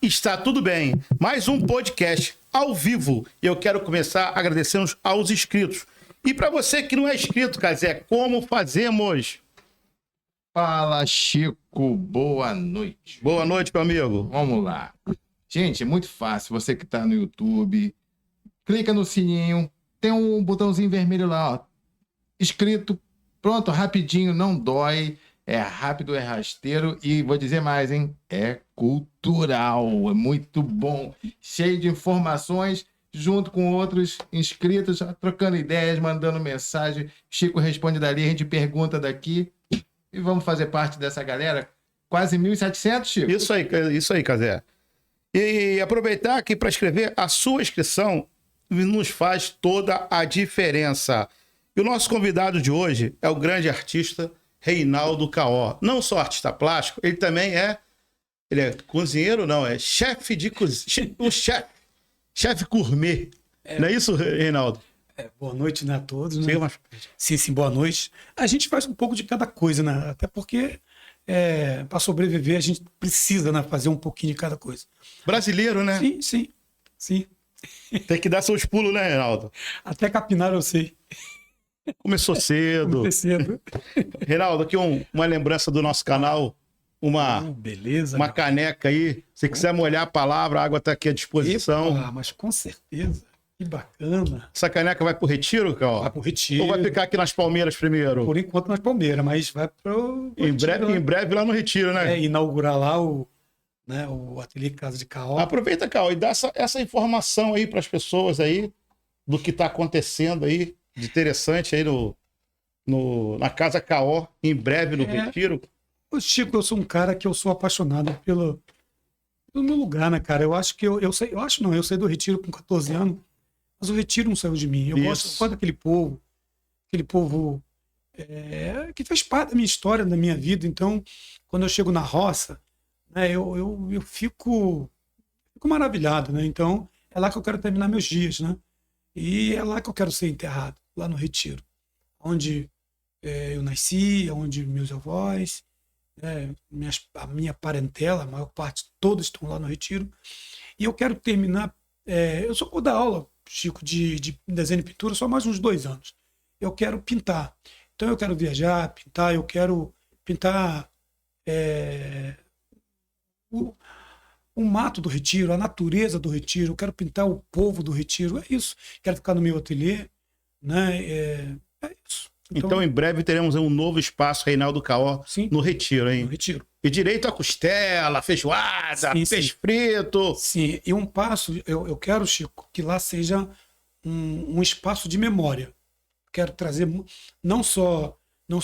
está tudo bem. Mais um podcast ao vivo. E eu quero começar agradecendo aos inscritos. E para você que não é inscrito, Cazé, como fazemos? Fala, Chico. Boa noite. Boa noite, meu amigo. Vamos lá. Gente, é muito fácil. Você que está no YouTube, clica no sininho. Tem um botãozinho vermelho lá, ó. Inscrito. Pronto, rapidinho, não dói. É rápido, é rasteiro e vou dizer mais, hein? É cultural, é muito bom. Cheio de informações, junto com outros inscritos, trocando ideias, mandando mensagem. Chico responde dali, a gente pergunta daqui. E vamos fazer parte dessa galera. Quase 1.700, Chico? Isso aí, Cazé. E aproveitar aqui para escrever, a sua inscrição nos faz toda a diferença. E o nosso convidado de hoje é o grande artista Reinaldo Caó. Não só artista plástico, ele também é... Ele é cozinheiro, não, é chefe de cozinha. O chefe gourmet. Não é isso, Reinaldo? Boa noite, né, a todos. Né? Sim. Sim, boa noite. A gente faz um pouco de cada coisa, né? Até porque para sobreviver a gente precisa, né, fazer um pouquinho de cada coisa. Brasileiro, né? Sim. Tem que dar seus pulos, né, Reinaldo? Até capinar eu sei. Começou cedo. Reinaldo, aqui uma lembrança do nosso canal. Beleza. Uma caneca aí. Se quiser molhar a palavra, a água está aqui à disposição. Mas com certeza. Que bacana. Essa caneca vai pro retiro, Caó? Vai pro retiro. Ou vai ficar aqui nas Palmeiras primeiro? Por enquanto nas Palmeiras, mas vai pro em breve lá no retiro, né? Inaugurar lá o ateliê Casa de Caó. Aproveita, Caó, e dá essa informação aí para as pessoas aí do que está acontecendo aí de interessante aí na Casa Caó, em breve no retiro. Chico, eu sou um cara que eu sou apaixonado pelo meu lugar, né, cara? Eu acho que eu saí do retiro com 14 anos, mas o retiro não saiu de mim. Eu gosto daquele povo que fez parte da minha história, da minha vida. Então, quando eu chego na roça, né, eu fico maravilhado, né? Então, é lá que eu quero terminar meus dias, né? E é lá que eu quero ser enterrado, lá no retiro, onde eu nasci, onde meus avós, a minha parentela, a maior parte, todos estão lá no retiro. E eu quero terminar. Eu só vou dar aula, Chico, de desenho e pintura só mais uns 2 anos. Eu quero pintar. Então eu quero viajar, pintar, eu quero pintar o mato do retiro, a natureza do retiro, eu quero pintar o povo do retiro, é isso. Quero ficar no meu ateliê, né? É isso. Então, em breve, teremos um novo espaço Reinaldo Caó no retiro, hein? No retiro. E direito a costela, feijoada, peixe frito. Sim, e um passo, eu quero, Chico, que lá seja um espaço de memória. Quero trazer não só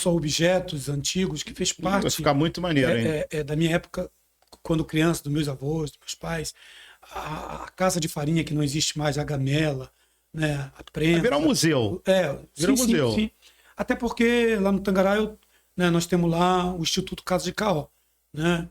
objetos antigos, que fez parte... Vai ficar muito maneiro, hein? Da minha época, quando criança, dos meus avós, dos meus pais, a casa de farinha que não existe mais, a gamela, né? A prensa. Vai virar um museu. Virou um museu. Sim. Até porque lá no Tangará nós temos lá o Instituto Casa de Caó, né?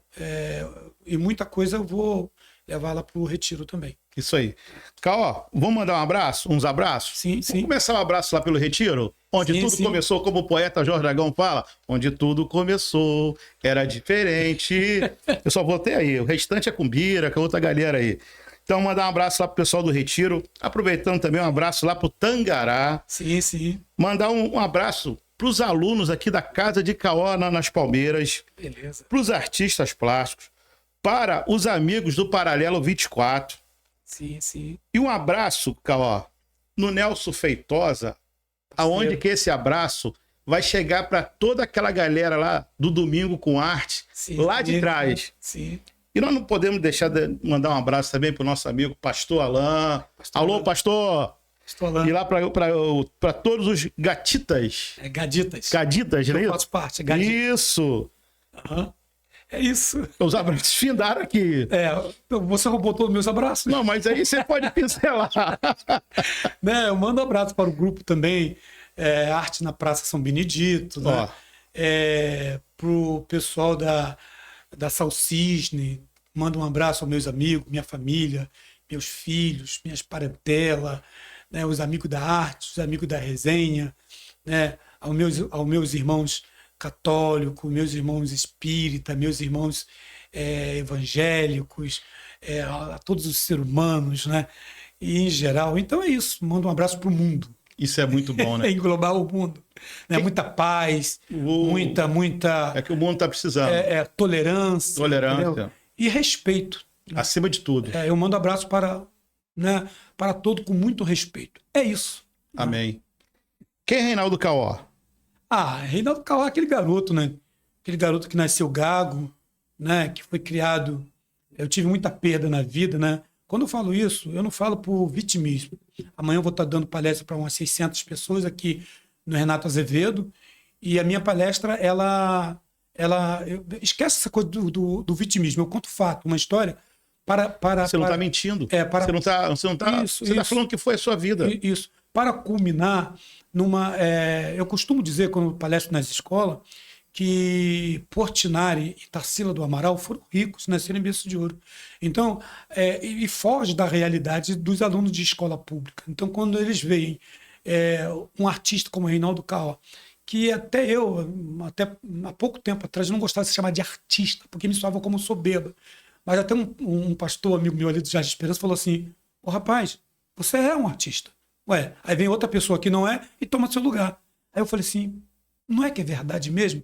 E muita coisa eu vou levar lá para o retiro também. Isso aí. Caó, vamos mandar uns abraços? Sim. Vamos começar um abraço lá pelo retiro? Onde tudo começou, como o poeta Jorge Dragão fala, onde tudo começou, era diferente. Eu só voltei aí, o restante é com Bira, com outra galera aí. Então, mandar um abraço lá pro pessoal do retiro. Aproveitando também um abraço lá pro Tangará. Sim. Mandar um abraço pros alunos aqui da Casa de Caó nas Palmeiras. Beleza. Pros artistas plásticos. Para os amigos do Paralelo 24. Sim. E um abraço, Caó, no Nelson Feitosa, aonde que esse abraço vai chegar para toda aquela galera lá do Domingo com Arte, lá de trás. Sim. E nós não podemos deixar de mandar um abraço também para o nosso amigo Pastor Alain. Alô, Pastor! Pastor Alain. E lá para todos os gatitas. Gaditas. Gaditas, né? Eu faço parte, gaditas. Isso! Uhum. É isso. Os abraços findaram aqui. Você roubou todos os meus abraços. Não, mas aí você pode pincelar. Né, eu mando um abraço para o grupo também, Arte na Praça São Benedito, né? Para o pessoal da Salcisne, mando um abraço aos meus amigos, minha família, meus filhos, minhas parentelas, né? Os amigos da arte, os amigos da resenha, né? Aos meus irmãos católicos, meus irmãos espíritas, meus irmãos evangélicos, a todos os seres humanos, né? E em geral. Então é isso. Mando um abraço para o mundo. Isso é muito bom, né? Englobar o mundo. Né? Muita paz, muita É que o mundo está precisando. Tolerância. Tolerância. Entendeu? E respeito. Acima de tudo. Eu mando abraço para todo com muito respeito. É isso. Amém. Quem é Reinaldo Caó? Reinaldo Caó é aquele garoto, né? Aquele garoto que nasceu gago, né? Que foi criado. Eu tive muita perda na vida, né? Quando eu falo isso, eu não falo por vitimismo. Amanhã eu vou estar dando palestra para umas 600 pessoas aqui no Renato Azevedo. E a minha palestra, esquece essa coisa do vitimismo. Eu conto fato, uma história Você não está mentindo. Você está falando que foi a sua vida. Isso. Para culminar eu costumo dizer, quando eu palestro nas escolas, que Portinari e Tarsila do Amaral foram ricos, nasceram em berço de ouro. Então, e foge da realidade dos alunos de escola pública. Então, quando eles veem um artista como Reinaldo Caó, que até há pouco tempo atrás, eu não gostava de se chamar de artista, porque me soava como soberba. Mas até um pastor amigo meu ali do Jardim de Esperança falou assim: "Ô rapaz, você é um artista." Ué, aí vem outra pessoa que não é e toma seu lugar. Aí eu falei assim: não é que é verdade mesmo?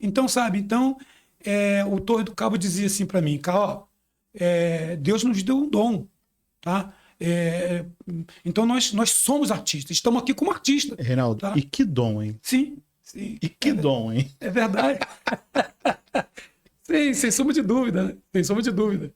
Então, sabe, o Torre do Cabo dizia assim para mim: Caó, Deus nos deu um dom, tá? Então nós somos artistas, estamos aqui como artista. Reinaldo, tá? E que dom, hein? Sim. E que dom, hein? É verdade. Sim, sem sombra de dúvida, né? Sem sombra de dúvida.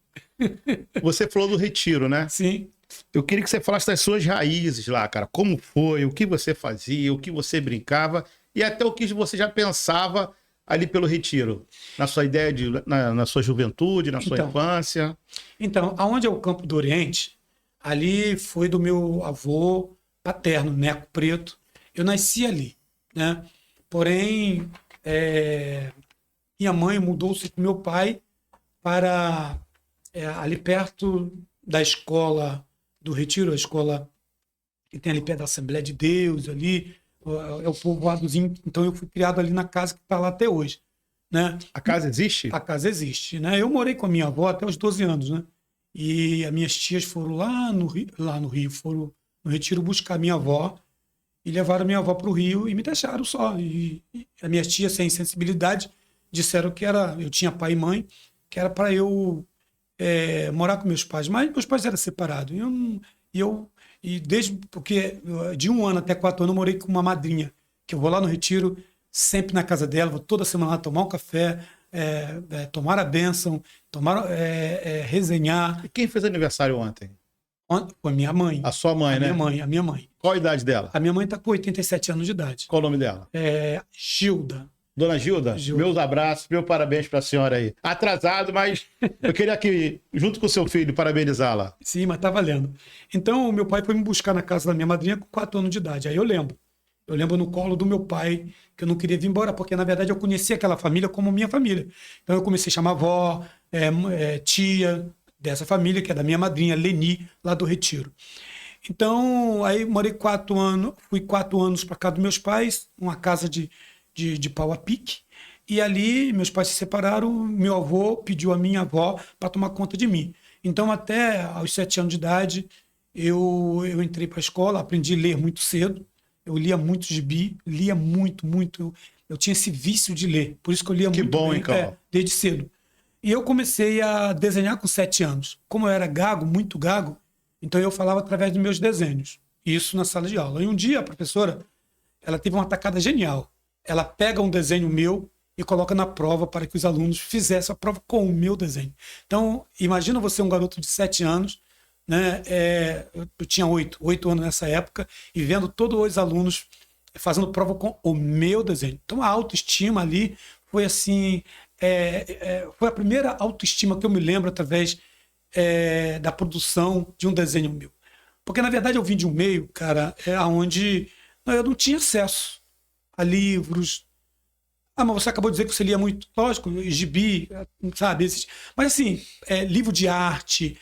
Você falou do retiro, né? Sim. Eu queria que você falasse das suas raízes lá, cara. Como foi, o que você fazia, o que você brincava e até o que você já pensava ali pelo retiro. Na sua ideia, na sua juventude, na sua infância. Então, aonde é o Campo do Oriente, ali foi do meu avô paterno, Neco Preto. Eu nasci ali, né? Porém, minha mãe mudou-se com meu pai para ali perto da escola do Retiro, a escola que tem ali perto da Assembleia de Deus, ali, é o povoadozinho. Então eu fui criado ali na casa que está lá até hoje, né? A casa existe? A casa existe, né? Eu morei com a minha avó até os 12 anos, né? E as minhas tias foram lá no Rio, foram no Retiro buscar a minha avó e levaram a minha avó para o Rio e me deixaram só. E as minhas tias, sem sensibilidade, disseram que eu tinha pai e mãe, que era para eu morar com meus pais. Mas meus pais eram separados. Porque de 1 ano até 4 anos eu morei com uma madrinha, que eu vou lá no Retiro, sempre na casa dela, vou toda semana lá tomar um café, tomar a bênção, resenhar. E quem fez aniversário ontem? Com a minha mãe. A sua mãe, né? A minha mãe. Qual a idade dela? A minha mãe está com 87 anos de idade. Qual o nome dela? Gilda. Dona Gilda, meus abraços, meu parabéns para a senhora aí. Atrasado, mas eu queria que, junto com o seu filho, parabenizá-la. Sim, mas tá valendo. Então, o meu pai foi me buscar na casa da minha madrinha com 4 anos de idade. Aí eu lembro. Eu lembro no colo do meu pai, que eu não queria vir embora, porque, na verdade, eu conhecia aquela família como minha família. Então, eu comecei a chamar avó, tia dessa família, que é da minha madrinha, Leni, lá do Retiro. Então, aí morei 4 anos, fui 4 anos para casa dos meus pais, uma casa de pau a pique, e ali meus pais se separaram, meu avô pediu a minha avó para tomar conta de mim. Então, até aos 7 anos de idade, eu entrei para a escola, aprendi a ler muito cedo, eu lia muito gibi, lia muito, eu tinha esse vício de ler, por isso que eu lia muito. Que bom, hein, Carl? Desde cedo. E eu comecei a desenhar com 7 anos. Como eu era gago, muito gago, então eu falava através dos meus desenhos, isso na sala de aula. E um dia a professora, ela teve uma tacada genial. Ela pega um desenho meu e coloca na prova para que os alunos fizessem a prova com o meu desenho. Então, imagina você, um garoto de 7 anos, né? Eu tinha 8 anos nessa época, e vendo todos os alunos fazendo prova com o meu desenho. Então, a autoestima ali foi assim... foi a primeira autoestima que eu me lembro através da produção de um desenho meu. Porque, na verdade, eu vim de um meio, cara, onde eu não tinha acesso a livros. Mas você acabou de dizer que você lia muito, lógico, gibi, sabe? Mas assim, livro de arte,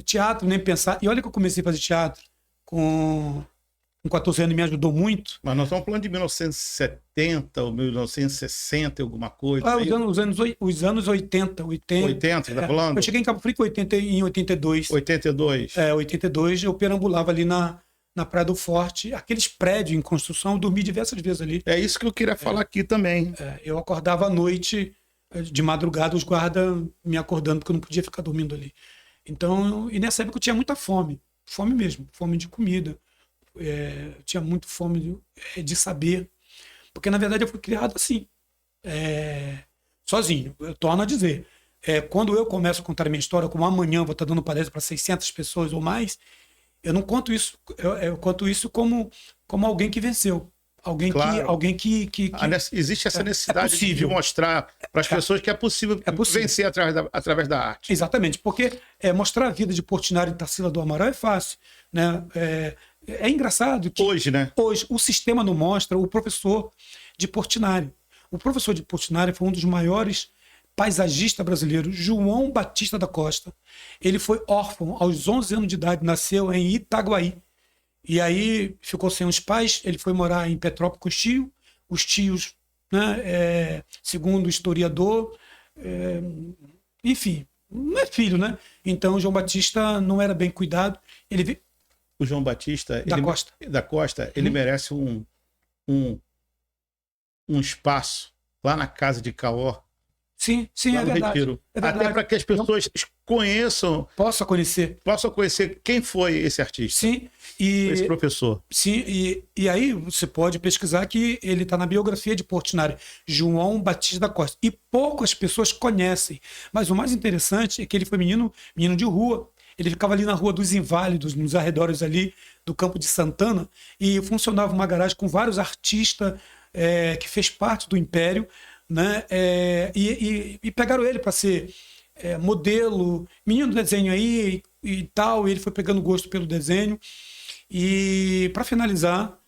teatro, nem pensar. E olha que eu comecei a fazer teatro com com 14 anos me ajudou muito. Mas nós estamos falando de 1970 ou 1960 alguma coisa. Os anos 80. 80, você tá falando? Eu cheguei em Cabo Frio em 82. 82. 82, eu perambulava ali na Praia do Forte, aqueles prédios em construção, eu dormi diversas vezes ali. É isso que eu queria falar aqui também. Eu acordava à noite, de madrugada, os guardas me acordando, porque eu não podia ficar dormindo ali. Então, e nessa época eu tinha muita fome mesmo, fome de comida. Eu tinha muito fome de saber, porque na verdade eu fui criado assim, sozinho. Eu torno a dizer, quando eu começo a contar a minha história, como amanhã eu vou estar dando palestra para 600 pessoas ou mais, eu não conto isso, eu conto isso como alguém que venceu. Alguém que existe essa necessidade de mostrar para as pessoas que é possível vencer através da arte. Exatamente, porque mostrar a vida de Portinari e Tarsila do Amaral é fácil, né? É engraçado que hoje, né? Hoje o sistema não mostra o professor de Portinari. O professor de Portinari foi um dos maiores paisagistas brasileiros, João Batista da Costa. Ele foi órfão aos 11 anos de idade, nasceu em Itaguaí. E aí ficou sem os pais, ele foi morar em Petrópolis com os tios, né, segundo o historiador, enfim, não é filho, né? Então o João Batista não era bem cuidado. O João Batista da Costa, ele merece um espaço lá na casa de Caó. Sim, é verdade. Retiro. Até para que as pessoas conheçam. Possam conhecer quem foi esse artista. Sim. Esse professor. Sim, e aí você pode pesquisar que ele está na biografia de Portinari, João Batista da Costa. E poucas pessoas conhecem. Mas o mais interessante é que ele foi menino de rua. Ele ficava ali na Rua dos Inválidos, nos arredores ali do Campo de Santana, e funcionava uma garagem com vários artistas que fez parte do Império, né? E pegaram ele para ser modelo, menino do desenho aí e tal, e ele foi pegando gosto pelo desenho. E para finalizar,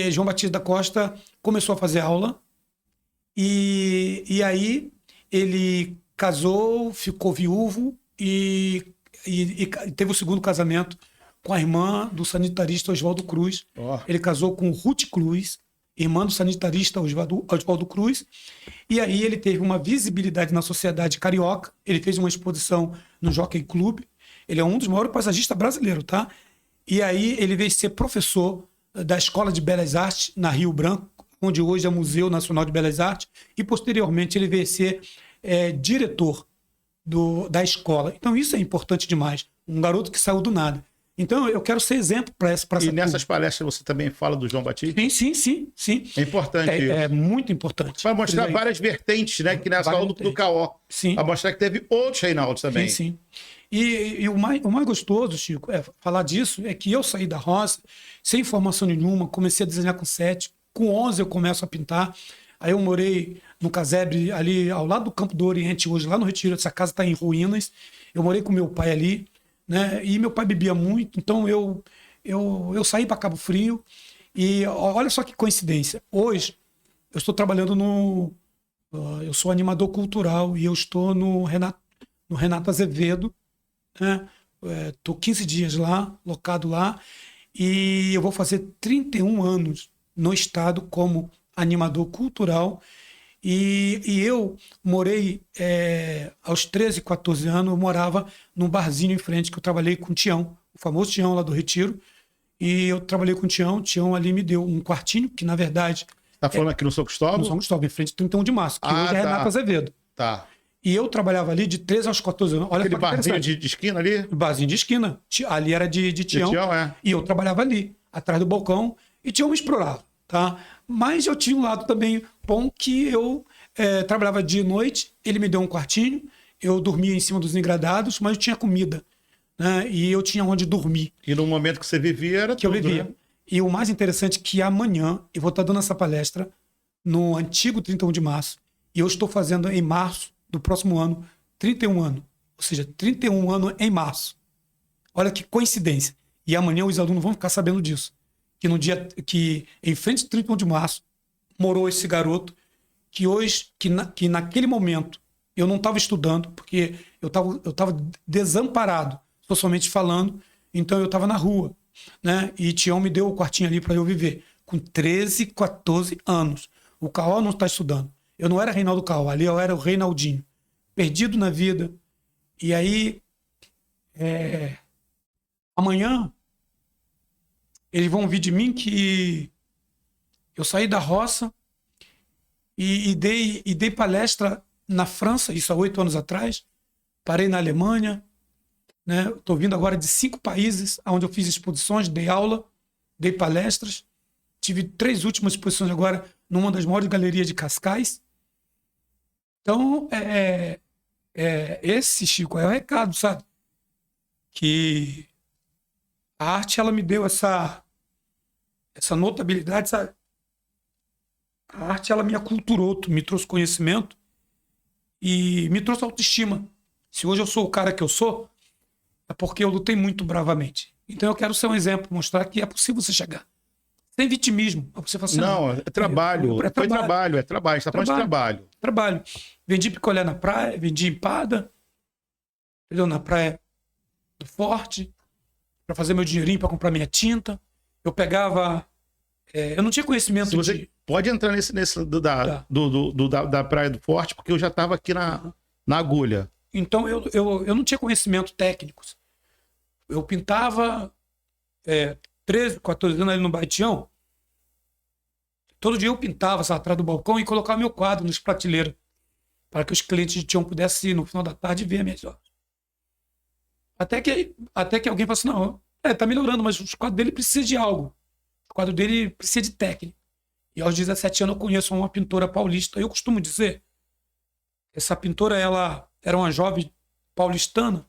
João Batista da Costa começou a fazer aula e aí ele casou, ficou viúvo e teve o segundo casamento com a irmã do sanitarista Oswaldo Cruz. Ele casou com Ruth Cruz, irmã do sanitarista Oswaldo Cruz, e aí ele teve uma visibilidade na sociedade carioca. Ele fez uma exposição no Jockey Club. Ele é um dos maiores paisagistas brasileiros, tá? E aí ele veio ser professor da Escola de Belas Artes na Rio Branco, onde hoje é o Museu Nacional de Belas Artes, e posteriormente ele veio ser diretor da escola. Então isso é importante demais. Um garoto que saiu do nada. Então eu quero ser exemplo para essa E nessas palestras você também fala do João Batista? Sim. É importante isso. É muito importante. Para mostrar várias vertentes, né? Que nessa aula do Caó. Sim. Para mostrar que teve outros Reinaldos também. Sim. E o mais gostoso, Chico, falar disso, é que eu saí da roça sem formação nenhuma, comecei a desenhar com 7, com 11 eu começo a pintar. Aí eu morei no casebre ali ao lado do Campo do Oriente, hoje lá no Retiro, essa casa está em ruínas. Eu morei com meu pai ali, né? E meu pai bebia muito, então eu saí para Cabo Frio e olha só que coincidência. Hoje eu estou trabalhando eu sou animador cultural e eu estou no Renato Azevedo, né? Estou 15 dias lá, locado lá, e eu vou fazer 31 anos no estado como animador cultural. E eu morei, aos 13, 14 anos, eu morava num barzinho em frente que eu trabalhei com o Tião, o famoso Tião lá do Retiro. E eu trabalhei com o Tião ali me deu um quartinho, que na verdade... Tá falando aqui no São Cristóvão? No São Cristóvão, em frente ao 31 de março, que hoje é Renato Azevedo. Tá. E eu trabalhava ali de 13 aos 14 anos. Olha, aquele barzinho de esquina ali? Barzinho de esquina. Ali era de Tião. E eu trabalhava ali, atrás do balcão, e Tião me explorava, tá? Mas eu tinha um lado também bom que eu trabalhava dia e noite, ele me deu um quartinho, eu dormia em cima dos engradados, mas eu tinha comida, né? E eu tinha onde dormir. E no momento que você vivia era que tudo, eu vivia. Né? E o mais interessante é que amanhã eu vou estar dando essa palestra no antigo 31 de março, e eu estou fazendo em março do próximo ano 31 anos. Ou seja, 31 anos em março. Olha que coincidência. E amanhã os alunos vão ficar sabendo disso. Que no dia que, em frente ao 31 de março, morou esse garoto que naquele momento eu não estava estudando, porque eu estava desamparado, socialmente falando, então eu estava na rua. né? E Tião me deu o quartinho ali para eu viver. Com 13, 14 anos. O Caó não está estudando. Eu não era Reinaldo Caó, ali eu era o Reinaldinho. Perdido na vida. E aí, amanhã, eles vão ouvir de mim que eu saí da roça e dei palestra na França, isso há 8 anos atrás. Parei na Alemanha, né? Estou vindo agora de 5 países, onde eu fiz exposições, dei aula, dei palestras. Tive 3 últimas exposições agora numa das maiores galerias de Cascais. Então, esse, Chico, é o recado, sabe? Que a arte, ela me deu essa notabilidade, sabe? A arte, ela me aculturou, me trouxe conhecimento e me trouxe autoestima. Se hoje eu sou o cara que eu sou, é porque eu lutei muito bravamente. Então eu quero ser um exemplo, mostrar que é possível você chegar. Sem vitimismo. Você fala assim, Não, é trabalho. Foi trabalho, é trabalho. Você está falando de trabalho. Trabalho. Vendi picolé na praia, vendi empada, entendeu? Na praia do Forte, para fazer meu dinheirinho, para comprar minha tinta. Eu pegava... eu não tinha conhecimento você pode entrar nesse da Praia do Forte, porque eu já estava aqui na agulha. Então, eu não tinha conhecimento técnico. Eu pintava 13, 14 anos ali no Baitião. Todo dia eu pintava, sabe, atrás do balcão e colocava meu quadro nas prateleiras para que os clientes de Tião pudessem, no final da tarde, ver minhas obras. Até que alguém falou assim, não, tá melhorando, mas os quadros dele precisam de algo. O quadro dele precisa de técnica. E aos 17 anos eu conheço uma pintora paulista. Eu costumo dizer, essa pintora, ela era uma jovem paulistana,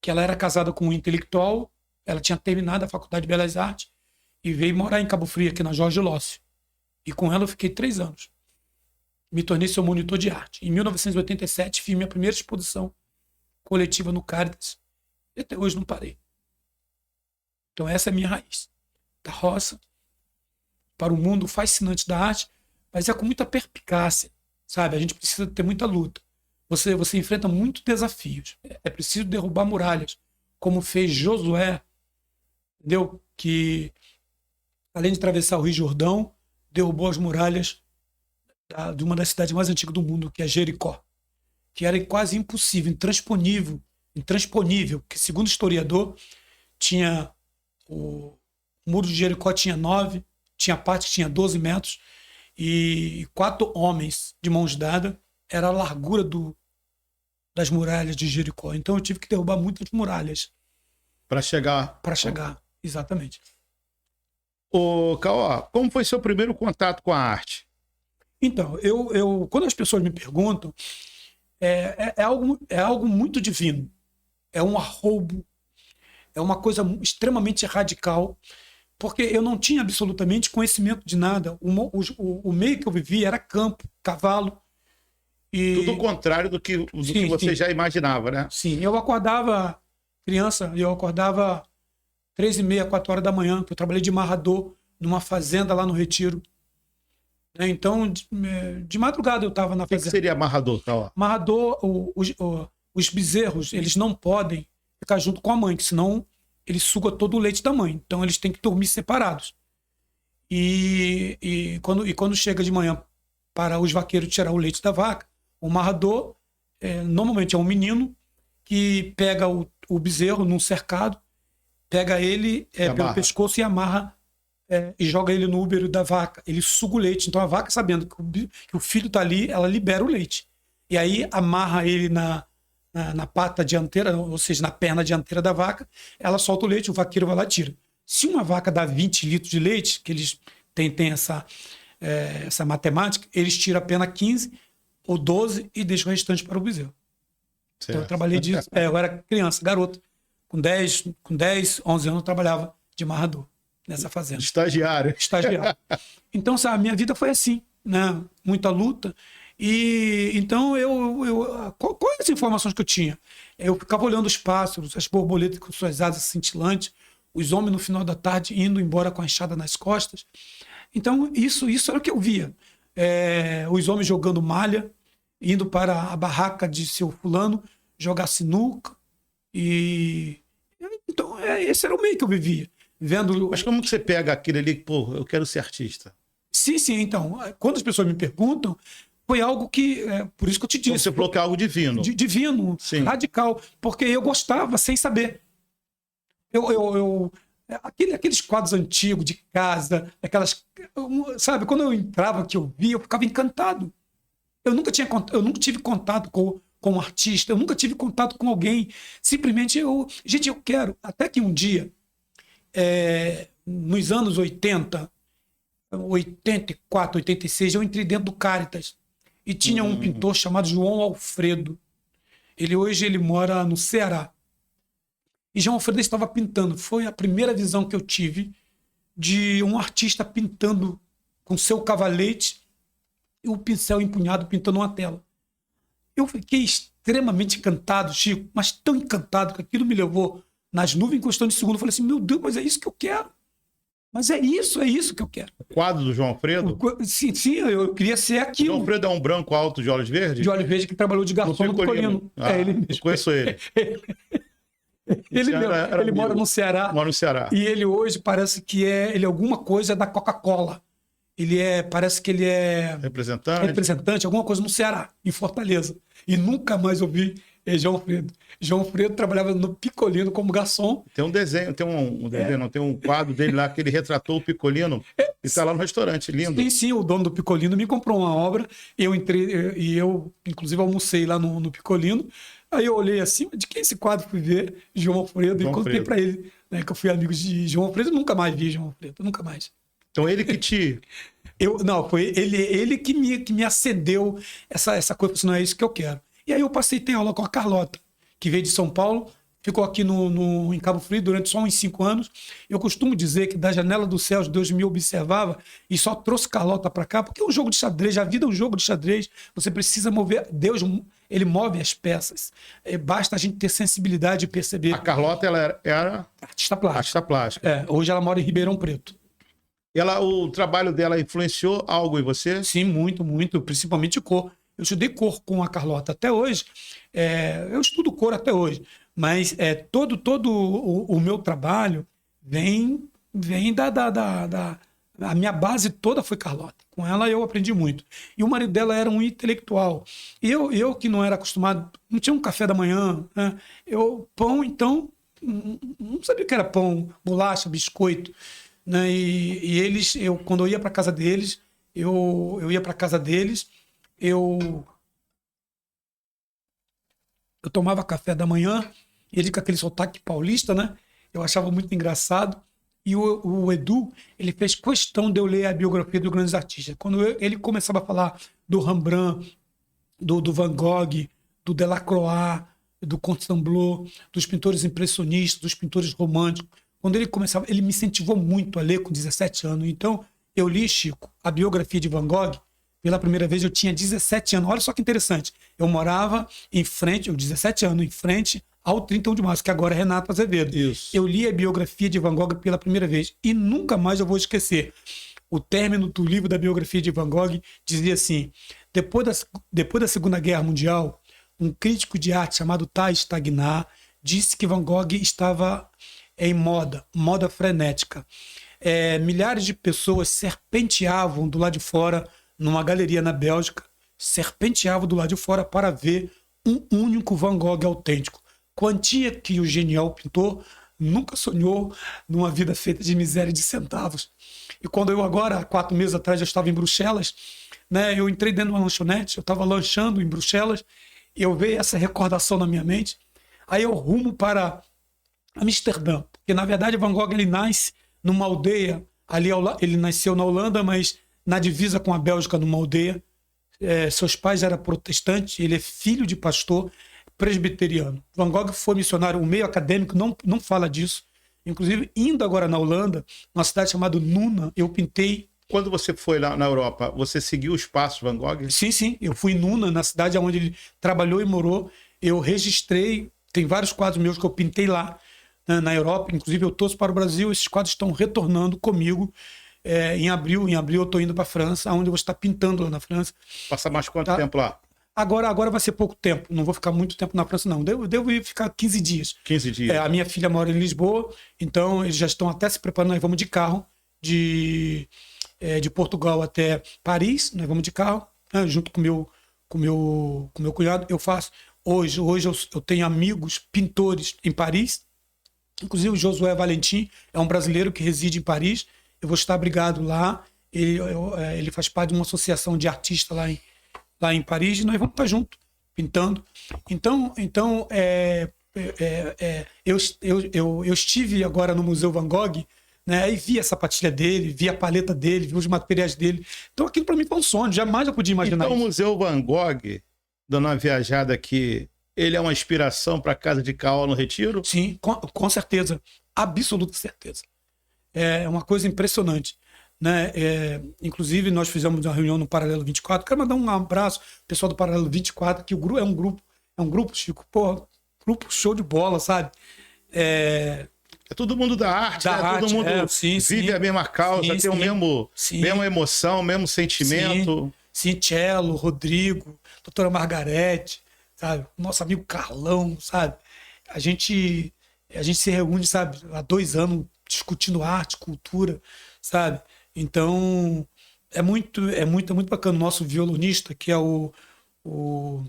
que ela era casada com um intelectual, ela tinha terminado a Faculdade de Belas Artes e veio morar em Cabo Frio, aqui na Jorge Lócio. E com ela eu fiquei 3 anos. Me tornei seu monitor de arte. Em 1987 fiz minha primeira exposição coletiva no Caritas. E até hoje não parei. Então essa é a minha raiz. Da roça para o mundo fascinante da arte, mas é com muita perspicácia, sabe? A gente precisa ter muita luta. Você enfrenta muitos desafios. É preciso derrubar muralhas, como fez Josué, entendeu? Que, além de atravessar o Rio Jordão, derrubou as muralhas de uma das cidades mais antigas do mundo, que é Jericó, que era quase impossível, intransponível, que, segundo o historiador, tinha o muro de Jericó tinha 9, tinha parte que tinha 12 metros, e 4 homens de mãos dadas era a largura das muralhas de Jericó. Então eu tive que derrubar muitas muralhas. Para chegar. Exatamente. Ô, Caó, como foi seu primeiro contato com a arte? Então, quando as pessoas me perguntam, é algo muito divino. É um arroubo, é uma coisa extremamente radical, porque eu não tinha absolutamente conhecimento de nada. O meio que eu vivia era campo, cavalo. E... Tudo o contrário do que você já imaginava, né? Sim, eu acordava, criança, 3h30, 4 horas da manhã, que eu trabalhei de marrador numa fazenda lá no Retiro. Então, de madrugada eu estava na fazenda. O que seria amarrador, Caó? Amarrador, os bezerros, eles não podem ficar junto com a mãe, que senão ele suga todo o leite da mãe. Então, eles têm que dormir separados. E quando chega de manhã para os vaqueiros tirar o leite da vaca, o amarrador, normalmente é um menino que pega o bezerro num cercado, pega ele pelo pescoço e amarra e joga ele no úbero da vaca. Ele suga o leite. Então a vaca, sabendo que o filho está ali, ela libera o leite. E aí amarra ele na pata dianteira, ou seja, na perna dianteira da vaca, ela solta o leite, o vaqueiro vai lá e tira. Se uma vaca dá 20 litros de leite, que eles têm essa matemática, eles tiram apenas 15 ou 12 e deixam o restante para o bezerro. Então eu trabalhei disso. Eu era criança, garoto. Com 10, 11 anos eu trabalhava de amarrador nessa fazenda. Estagiário. Então, sabe, a minha vida foi assim, né? Muita luta. E então quais as informações que eu tinha? Eu ficava olhando os pássaros, as borboletas com suas asas cintilantes, os homens no final da tarde indo embora com a enxada nas costas. Então, isso era o que eu via. Os homens jogando malha, indo para a barraca de seu fulano, jogar sinuca. Então, esse era o meio que eu vivia. Vendo... Mas como que você pega aquele ali, pô, eu quero ser artista? Sim, então, quando as pessoas me perguntam, foi algo que, por isso que eu te disse. Então você falou que é algo divino. Divino, Sim. radical, porque eu gostava sem saber. Aqueles quadros antigos de casa, sabe, quando eu entrava, que eu via, eu ficava encantado. Eu nunca tive contato com um artista, eu nunca tive contato com alguém. Simplesmente gente, eu quero, até que um dia, nos anos 80, 84, 86, eu entrei dentro do Caritas e tinha um pintor chamado João Alfredo. Hoje ele mora no Ceará. E João Alfredo estava pintando. Foi a primeira visão que eu tive de um artista pintando com seu cavalete e o pincel empunhado pintando uma tela. Eu fiquei extremamente encantado, Chico, mas tão encantado que aquilo me levou nas nuvens em questão de segundo. Eu falei assim, meu Deus, mas é isso que eu quero. Mas é isso que eu quero. O quadro do João Alfredo? Sim, eu queria ser aquilo. João Alfredo é um branco alto de olhos verdes? De olhos verdes, que trabalhou de garçom no Picolino. Ele mesmo. Eu conheço ele. Ele mora no Ceará. Mora no Ceará. E ele hoje parece que ele é alguma coisa da Coca-Cola. Parece que ele é representante, alguma coisa no Ceará, em Fortaleza. E nunca mais ouvi João Alfredo. João Alfredo trabalhava no Picolino como garçom. Tem um desenho, tem um quadro dele lá que ele retratou o Picolino e está lá no restaurante, lindo. Sim, o dono do Picolino me comprou uma obra, eu entrei e eu, inclusive, almocei lá no Picolino. Aí eu olhei assim, de quem esse quadro? Fui ver João Alfredo e contei para ele, né, que eu fui amigo de João Alfredo. Nunca mais vi João Alfredo, nunca mais. Então ele que te... Foi ele que me acendeu essa coisa, assim, não é isso que eu quero. E aí eu passei a ter aula com a Carlota, que veio de São Paulo, ficou aqui em Cabo Frio durante só uns 5 anos. Eu costumo dizer que da janela dos céus Deus me observava e só trouxe Carlota para cá, porque é um jogo de xadrez, a vida é um jogo de xadrez, você precisa mover, Deus, ele move as peças. Basta a gente ter sensibilidade de perceber. A Carlota, ela era artista plástica. Hoje ela mora em Ribeirão Preto. O trabalho dela influenciou algo em você? Sim, muito, muito, principalmente cor. Eu estudei cor com a Carlota até hoje. Eu estudo cor até hoje, mas todo o meu trabalho vem a minha base toda foi Carlota. Com ela eu aprendi muito. E o marido dela era um intelectual. E eu que não era acostumado, não tinha um café da manhã, né? Pão, então, não sabia o que era pão, bolacha, biscoito. Né? E eles, quando eu ia para casa deles, eu tomava café da manhã, ele com aquele sotaque paulista, né? Eu achava muito engraçado. E o Edu, ele fez questão de eu ler a biografia dos grandes artistas. Quando ele começava a falar do Rembrandt, do Van Gogh, do Delacroix, do Constantbleu, dos pintores impressionistas, dos pintores românticos, quando ele começava, ele me incentivou muito a ler com 17 anos. Então, eu li, Chico, a biografia de Van Gogh. Pela primeira vez eu tinha 17 anos. Olha só que interessante. Eu morava em frente, 17 anos, em frente ao 31 de março, que agora é Renato Azevedo. Isso. Eu li a biografia de Van Gogh pela primeira vez e nunca mais eu vou esquecer. O término do livro da biografia de Van Gogh dizia assim: depois da Segunda Guerra Mundial, um crítico de arte chamado Thais Tagnar disse que Van Gogh estava em moda frenética. Milhares de pessoas serpenteavam do lado de fora, numa galeria na Bélgica, serpenteavam do lado de fora para ver um único Van Gogh autêntico. Quantia que o genial pintor nunca sonhou numa vida feita de miséria de centavos. E quando eu agora, 4 meses atrás, eu estava em Bruxelas, né, eu entrei dentro de uma lanchonete, eu estava lanchando em Bruxelas, e eu vejo essa recordação na minha mente. Aí eu rumo para Amsterdã, porque na verdade Van Gogh ele nasce numa aldeia, ele nasceu na Holanda, mas na divisa com a Bélgica, numa aldeia. Seus pais eram protestantes, ele é filho de pastor presbiteriano. Van Gogh foi missionário, o meio acadêmico não fala disso. Inclusive, indo agora na Holanda, numa cidade chamada Nuna, eu pintei. Quando você foi lá na Europa, você seguiu os passos Van Gogh? Sim, eu fui em Nuna, na cidade onde ele trabalhou e morou. Eu registrei, tem vários quadros meus que eu pintei lá na Europa, inclusive eu torço para o Brasil, esses quadros estão retornando comigo. Em abril eu estou indo para a França, onde eu vou estar pintando lá na França. Passar mais quanto tempo lá? Agora vai ser pouco tempo. Não vou ficar muito tempo na França, não. Devo ir ficar 15 dias. 15 dias. A minha filha mora em Lisboa, então eles já estão até se preparando. Nós vamos de carro de Portugal até Paris. Nós vamos de carro, né, junto com meu cunhado. Eu faço. Hoje eu tenho amigos pintores em Paris. Inclusive o Josué Valentim é um brasileiro que reside em Paris. Eu vou estar abrigado lá. Ele faz parte de uma associação de artistas lá em Paris, e nós vamos estar juntos, pintando. Então eu estive agora no Museu Van Gogh, né, e vi a sapatilha dele, vi a paleta dele, vi os materiais dele. Então aquilo para mim foi um sonho, jamais eu podia imaginar então, isso. o Museu Van Gogh, dando uma viajada aqui, ele é uma inspiração para a Casa de Caó no Retiro? Sim, com certeza, absoluta certeza. É uma coisa impressionante. Né? Inclusive, nós fizemos uma reunião no Paralelo 24. Quero mandar um abraço ao pessoal do Paralelo 24, que o grupo é um grupo, Chico, pô, grupo show de bola, sabe? É todo mundo da arte, né? Todo mundo vive a mesma causa, tem mesma emoção, mesmo sentimento. Sim, Cello, Rodrigo, doutora Margarete, sabe? Nosso amigo Carlão, sabe? A gente se reúne, sabe, há 2 anos discutindo arte, cultura, sabe? Então, é muito bacana. O nosso violonista, que é oh,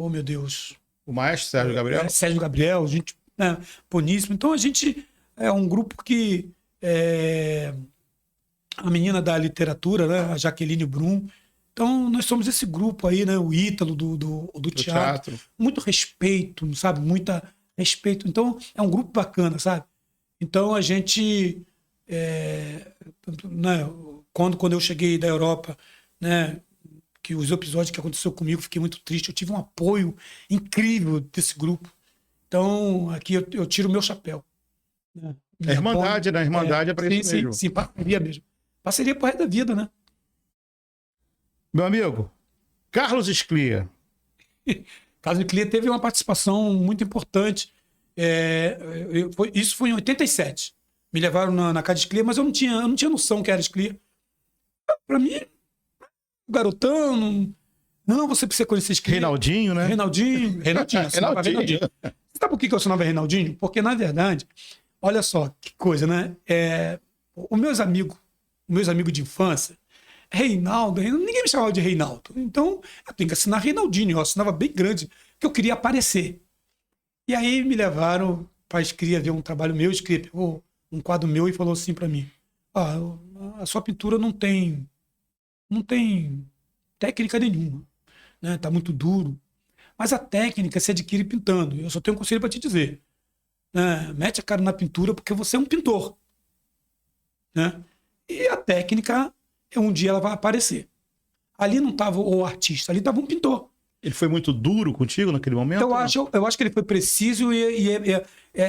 meu Deus. O maestro Sérgio Gabriel? Sérgio Gabriel, gente, né, boníssimo. Então, a gente é um grupo que... a menina da literatura, né, a Jaqueline Brum. Então, nós somos esse grupo aí, né? O Ítalo do teatro. Muito respeito, sabe? Muita respeito. Então, é um grupo bacana, sabe? Então, a gente... né, quando eu cheguei da Europa, né, que os episódios que aconteceu comigo, fiquei muito triste. Eu tive um apoio incrível desse grupo. Então, aqui eu tiro o meu chapéu. Né? É Irmandade, né? Irmandade é para isso mesmo. Sim, parceria mesmo. Parceria pro resto da vida, né? Meu amigo, Carlos Sclia. Carlos Sclia teve uma participação muito importante. Isso foi em 87. Me levaram na casa de Sclia, mas eu não tinha noção que era Sclia. Para mim, garotão, não, você precisa conhecer Sclia. Reinaldinho, né? Reinaldinho. Sabe por que eu assinava Reinaldinho? Porque, na verdade, olha só que coisa, né? Os meus amigos de infância, Reinaldo, ninguém me chamava de Reinaldo. Então, eu tenho que assinar Reinaldinho. Eu assinava bem grande, porque eu queria aparecer. E aí me levaram para Sclia ver um trabalho meu. Sclia pegou um quadro meu e falou assim para mim: a sua pintura não tem técnica nenhuma, né? Tá muito duro. Mas a técnica se adquire pintando. Eu só tenho um conselho para te dizer, né? Mete a cara na pintura porque você é um pintor, né? E a técnica, um dia ela vai aparecer. Ali não estava o artista, ali estava um pintor. Ele foi muito duro contigo naquele momento? Eu acho que ele foi preciso e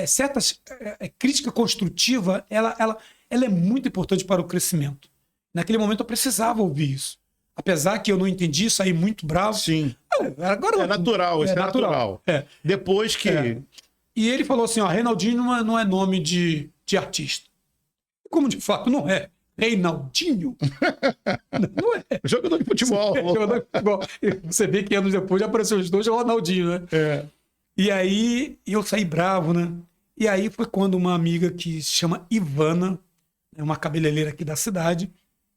certas crítica construtiva, ela é muito importante para o crescimento. Naquele momento eu precisava ouvir isso. Apesar que eu não entendi, saí muito bravo. Sim. Agora, é natural, isso é natural. Depois que... E ele falou assim, Reinaldinho não é nome de artista. Como de fato não é. Reinaldinho? Não é. Jogador de futebol. Jogador de futebol. Você vê que anos depois já apareceu os dois, é o Ronaldinho, né? E aí eu saí bravo, né? E aí foi quando uma amiga que se chama Ivana, uma cabeleireira aqui da cidade,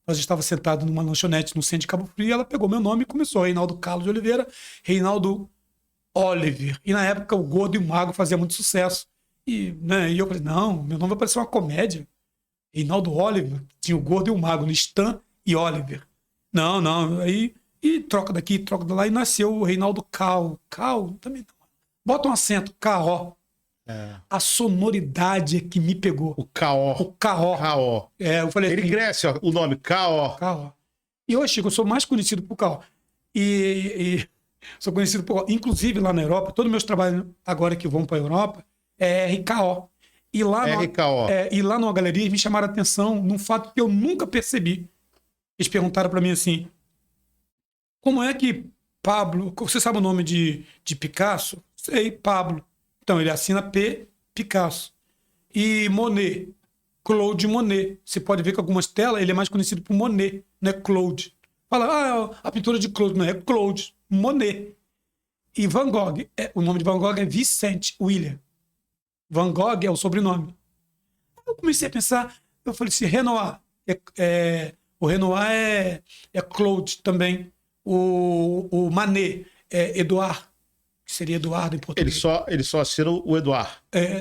nós estávamos sentados numa lanchonete no centro de Cabo Frio, e ela pegou meu nome e começou, Reinaldo Carlos de Oliveira, Reinaldo Oliver. E na época o Gordo e o Mago fazia muito sucesso. E eu falei, não, meu nome vai parecer uma comédia. Reinaldo Oliver, tinha o Gordo e o Mago, no Stan e Oliver. Não, aí e troca daqui, troca de lá, e nasceu o Reinaldo Cal também não. Bota um acento, K.O. A sonoridade é que me pegou. O K.O. O K.O. Eu falei ele assim, cresce, ó, o nome, K.O. E hoje, Chico, eu sou mais conhecido por K.O. E sou conhecido por... Inclusive, lá na Europa, todos os meus trabalhos agora que vão para a Europa é RKO. E lá, e lá numa galeria me chamaram a atenção num fato que eu nunca percebi. Eles perguntaram para mim assim, como é que Pablo... Você sabe o nome de Picasso? Sei, Pablo. Então, ele assina P. Picasso. E Monet, Claude Monet. Você pode ver que algumas telas ele é mais conhecido por Monet, não é Claude. Fala, a pintura de Claude, não é Claude. Monet. E Van Gogh, o nome de Van Gogh é Vicente William. Van Gogh é o sobrenome. Eu comecei a pensar, eu falei assim, Renoir. O Renoir é Claude também. O Manet é Edouard, que seria Eduardo em português. Ele só assina o Eduard.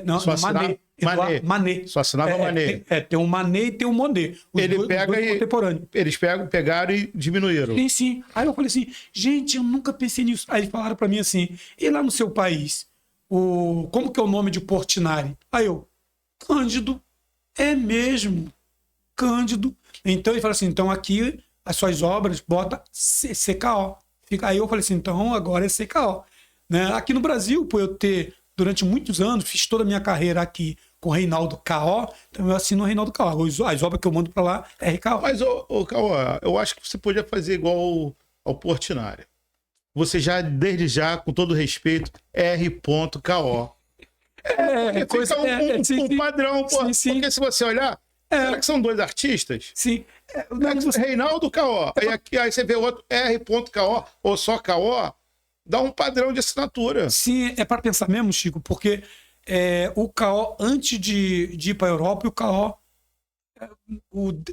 Não, só Manet. Manet. Manet. Só assinava Manet. Tem um Manet e tem um Monet. Os dois contemporâneos. Eles pegaram e diminuíram. Sim, sim. Aí eu falei assim, gente, eu nunca pensei nisso. Aí eles falaram pra mim assim, e lá no seu país, como que é o nome de Portinari? Aí eu, Cândido. É mesmo, Cândido. Então ele falou assim, então aqui as suas obras bota CKO. Aí eu falei assim, então agora é CKO. Né? Aqui no Brasil, por eu ter, durante muitos anos, fiz toda a minha carreira aqui com Reinaldo KO, então eu assino o Reinaldo KO. As obras que eu mando para lá é RKO. Mas, KO, eu acho que você podia fazer igual ao Portinari. Você já, desde já, com todo respeito, R.KO. Um padrão, pô. Sim. Porque se você olhar, será que são dois artistas? Sim. Reinaldo KO. Aí você vê o outro R.KO ou só KO, dá um padrão de assinatura. Sim, é para pensar mesmo, Chico, porque o KO, antes de ir para a Europa, e o KO,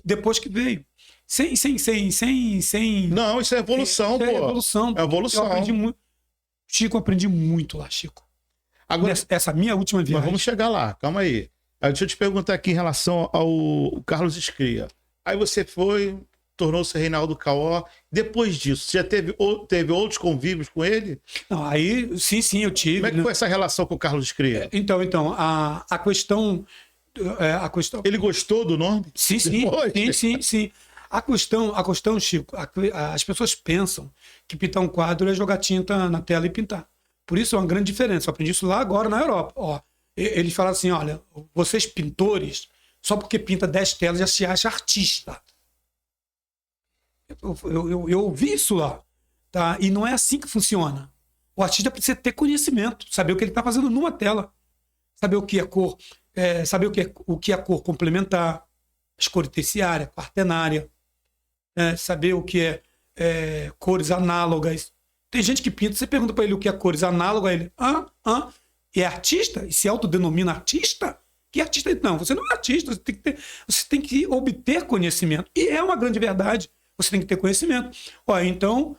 depois que veio. Sem. Não, isso é evolução, pô. É evolução. É evolução. Eu aprendi muito. Chico, eu aprendi muito lá, Chico. Agora, essa minha última viagem. Mas vamos chegar lá, calma aí. Deixa eu te perguntar aqui em relação ao Carlos Escria. Aí você foi, tornou-se Reinaldo KO. Depois disso, você já teve outros convívios com ele? Não, aí, sim, eu tive. Como é que foi essa relação com o Carlos Escria? Então, a questão... Ele gostou do nome? Sim. A questão, Chico, as pessoas pensam que pintar um quadro é jogar tinta na tela e pintar. Por isso é uma grande diferença. Eu aprendi isso lá agora na Europa. Ó, eles falam assim, olha, vocês pintores, só porque pinta 10 telas já se acha artista. Eu ouvi isso lá. Tá? E não é assim que funciona. O artista precisa ter conhecimento, saber o que ele está fazendo numa tela. Saber o que é cor, saber o que é cor complementar, as cores terciária, quaternária, saber o que é cores análogas. Tem gente que pinta, você pergunta para ele o que é cores análogas, ele, é artista? E se autodenomina artista? Que artista? Não, você não é artista, você tem que obter conhecimento. E é uma grande verdade, você tem que ter conhecimento. Então,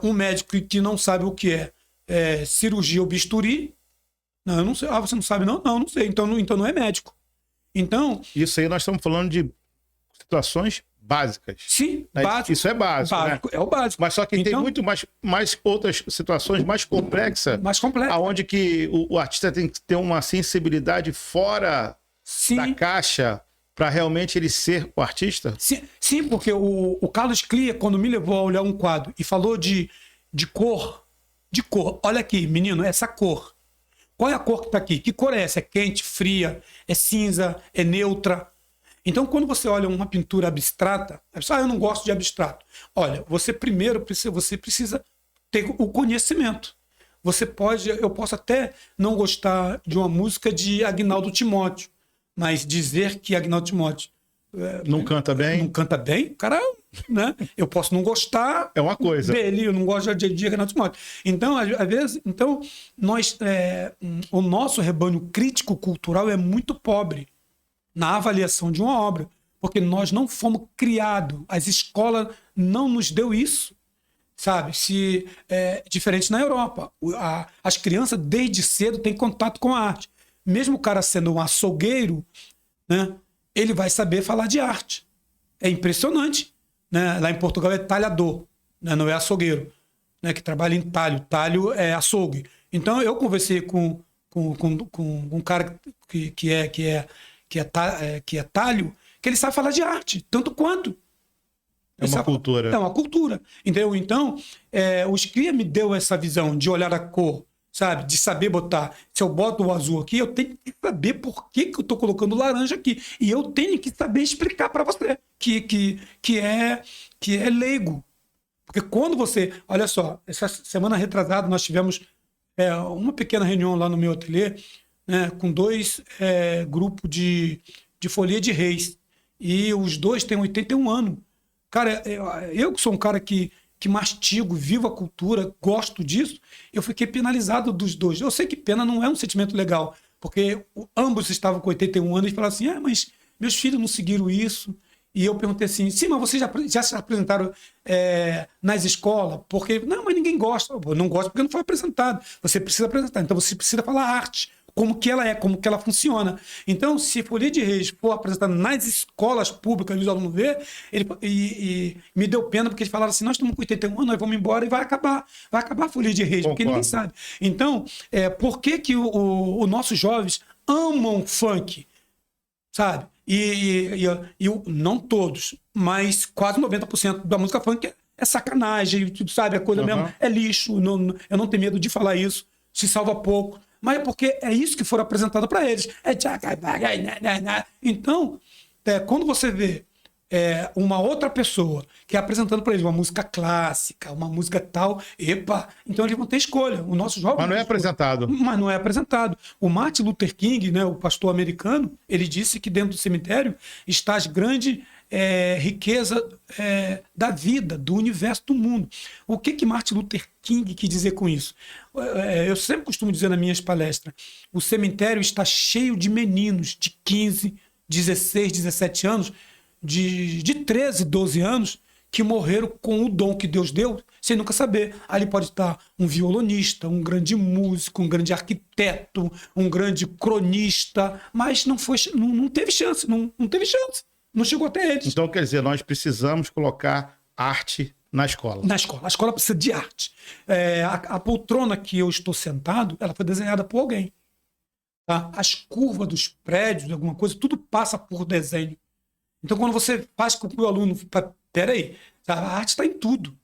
um médico que não sabe o que é cirurgia ou bisturi, não, eu não sei. Você não sabe? Não, não sei. Então não é médico. Então... Isso aí nós estamos falando de situações básicas. Sim, básico. Isso é básico, né? É o básico. Mas só que tem muito mais outras situações mais complexas. Mais complexas. Onde que o artista tem que ter uma sensibilidade fora da caixa para realmente ele ser o artista? Sim, porque o Carlos Clia, quando me levou a olhar um quadro e falou de cor, olha aqui, menino, essa cor. Qual é a cor que está aqui? Que cor é essa? É quente, fria, é cinza, é neutra? Então, quando você olha uma pintura abstrata, a pessoa, eu não gosto de abstrato. Olha, você precisa ter o conhecimento. Eu posso até não gostar de uma música de Agnaldo Timóteo, mas dizer que Agnaldo Timóteo não canta bem? Não canta bem, cara, né? Eu posso não gostar é uma coisa dele, eu não gosto de Agnaldo Timóteo. Então, às vezes, o nosso rebanho crítico cultural é muito pobre na avaliação de uma obra, porque nós não fomos criados, as escolas não nos deu isso, sabe? Diferente na Europa, as crianças desde cedo têm contato com a arte. Mesmo o cara sendo um açougueiro, né, ele vai saber falar de arte. É impressionante, né? Lá em Portugal é talhador, né? Não é açougueiro, né? Que trabalha em talho. Talho é açougue. Então eu conversei com um cara que é talho, que ele sabe falar de arte, tanto quanto. É uma cultura. É uma cultura. Entendeu? Então, o Scria me deu essa visão de olhar a cor, sabe? De saber botar. Se eu boto o azul aqui, eu tenho que saber por que eu estou colocando o laranja aqui. E eu tenho que saber explicar para você que é leigo. Porque quando você... Olha só, essa semana retrasada nós tivemos uma pequena reunião lá no meu ateliê, né, com 2 grupos de folia de reis. E os 2 têm 81 anos. Cara, eu que sou um cara que que mastigo, vivo a cultura, gosto disso, eu fiquei penalizado dos dois. Eu sei que pena não é um sentimento legal, porque ambos estavam com 81 anos e falaram assim, mas meus filhos não seguiram isso. E eu perguntei assim, sim, mas vocês já se apresentaram nas escolas? Porque, não, mas ninguém gosta. Eu não gosto porque não foi apresentado. Você precisa apresentar. Então você precisa falar arte, como que ela é, como que ela funciona. Então, se Folia de Reis for apresentada nas escolas públicas, os alunos ver, e me deu pena, porque eles falaram assim, nós estamos com 81 anos, nós vamos embora e vai acabar a Folia de Reis, porque ninguém sabe. Então, por que os nossos jovens amam funk? Sabe? E não todos, mas quase 90% da música funk é sacanagem, sabe? A coisa mesmo é lixo. Eu não tenho medo de falar isso, se salva pouco. Mas é porque é isso que for apresentado para eles. Então, quando você vê uma outra pessoa que é apresentando para eles uma música clássica, uma música tal, então eles vão ter escolha. O nosso jovem Mas não é apresentado. Mas não é apresentado. O Martin Luther King, né, o pastor americano, ele disse que dentro do cemitério está as grandes riquezas da vida, do universo, do mundo. O que Martin Luther King quis dizer com isso? Eu sempre costumo dizer nas minhas palestras, o cemitério está cheio de meninos de 15, 16, 17 anos, de 13, 12 anos, que morreram com o dom que Deus deu, sem nunca saber. Ali pode estar um violonista, um grande músico, um grande arquiteto, um grande cronista, mas não teve chance, não teve chance. Não chegou até eles. Então, quer dizer, nós precisamos colocar arte na escola. Na escola. A escola precisa de arte. A poltrona que eu estou sentado, ela foi desenhada por alguém. Tá? As curvas dos prédios, alguma coisa, tudo passa por desenho. Então, quando você faz com que o aluno... Peraí, a arte está em tudo.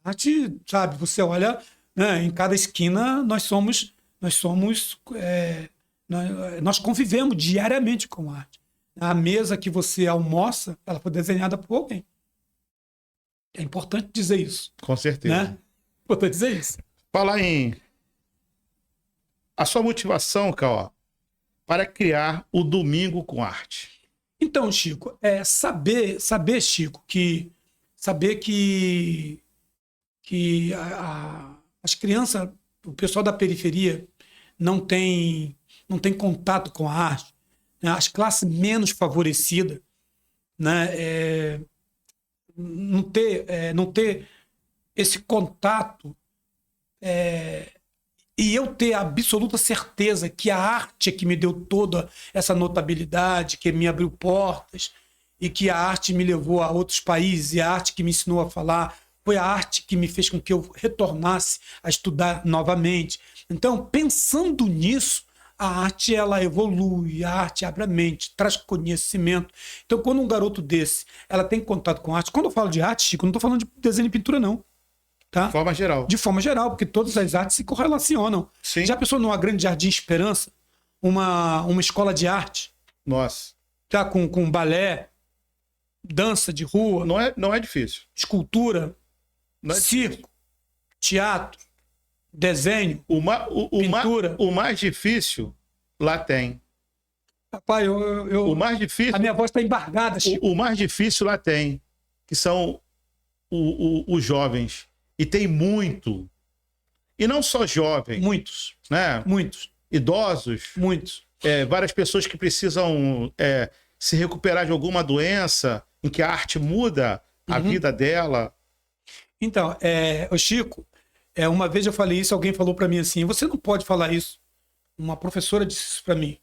A arte, sabe, você olha, né, em cada esquina, nós convivemos diariamente com a arte. A mesa que você almoça, ela foi desenhada por alguém. É importante dizer isso. Com certeza. Né? Importante dizer isso. Falar em... A sua motivação, Cauã, para criar o Domingo com Arte. Então, Chico, saber, Chico, saber que as crianças, o pessoal da periferia não tem contato com a arte, né? As classes menos favorecidas, né? Não ter esse contato e eu ter a absoluta certeza que a arte é que me deu toda essa notabilidade, que me abriu portas e que a arte me levou a outros países, e a arte que me ensinou a falar, foi a arte que me fez com que eu retornasse a estudar novamente. Então, pensando nisso, a arte ela evolui, a arte abre a mente, traz conhecimento. Então, quando um garoto desse ela tem contato com arte, quando eu falo de arte, Chico, eu não estou falando de desenho e pintura, não. Tá? De forma geral. De forma geral, porque todas as artes se correlacionam. Sim. Já pensou numa grande Jardim Esperança? Uma escola de arte? Nossa. Tá? Com balé, dança de rua. Não é difícil. Escultura, circo, teatro, desenho, pintura. O mais difícil lá tem. Papai, o mais difícil, a minha voz está embargada, Chico. O mais difícil lá tem, que são os jovens. E tem muito. E não só jovens. Muitos. Né? Muitos. Idosos. Muitos. Várias pessoas que precisam se recuperar de alguma doença, em que a arte muda a vida dela. Então, Chico, uma vez eu falei isso, alguém falou para mim assim, você não pode falar isso. Uma professora disse isso para mim.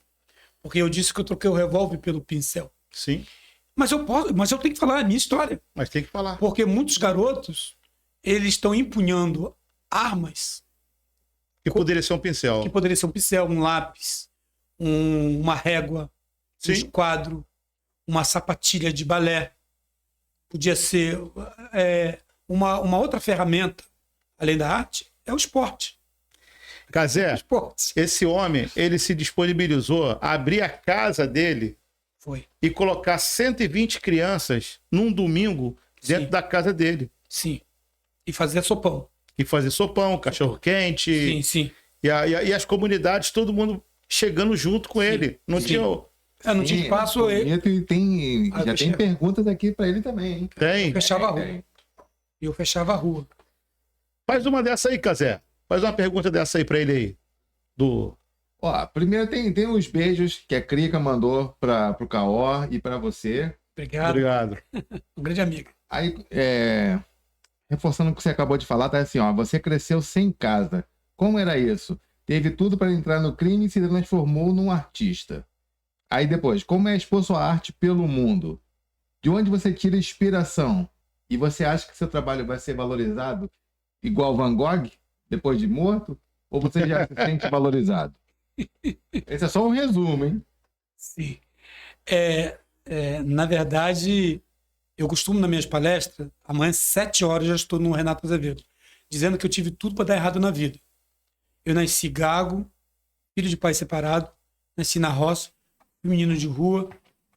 Porque eu disse que eu troquei o revólver pelo pincel. Sim. Mas eu tenho que falar a minha história. Mas tem que falar. Porque muitos garotos, eles estão empunhando armas. Que poderia ser um pincel. Que poderia ser um pincel, um lápis, uma régua, um esquadro, uma sapatilha de balé. Podia ser uma outra ferramenta, além da arte, é o esporte. Cazé, esse homem, ele se disponibilizou a abrir a casa dele e colocar 120 crianças num domingo dentro da casa dele. Sim. E fazer sopão. Cachorro-quente. Sim, sim. E as comunidades, todo mundo chegando junto com ele. Não tinha... não tinha espaço. E tem perguntas aqui para ele também, hein? Tem. Eu fechava a rua. Faz uma dessa aí, Cazé. Faz uma pergunta dessa aí pra ele aí. Ó, primeiro tem uns beijos que a Crica mandou pro Caó e pra você. Obrigado. Obrigado. Um grande amigo. Aí, reforçando o que você acabou de falar, tá assim, ó, você cresceu sem casa. Como era isso? Teve tudo para entrar no crime e se transformou num artista. Aí depois, como é expor sua arte pelo mundo? De onde você tira inspiração? E você acha que seu trabalho vai ser valorizado igual Van Gogh, depois de morto? Ou você já se sente valorizado? Esse é só um resumo, hein? Sim. Na verdade, eu costumo, nas minhas palestras, amanhã, 7 horas, já estou no Renato Azevedo, dizendo que eu tive tudo para dar errado na vida. Eu nasci gago, filho de pai separado, nasci na roça, fui menino de rua,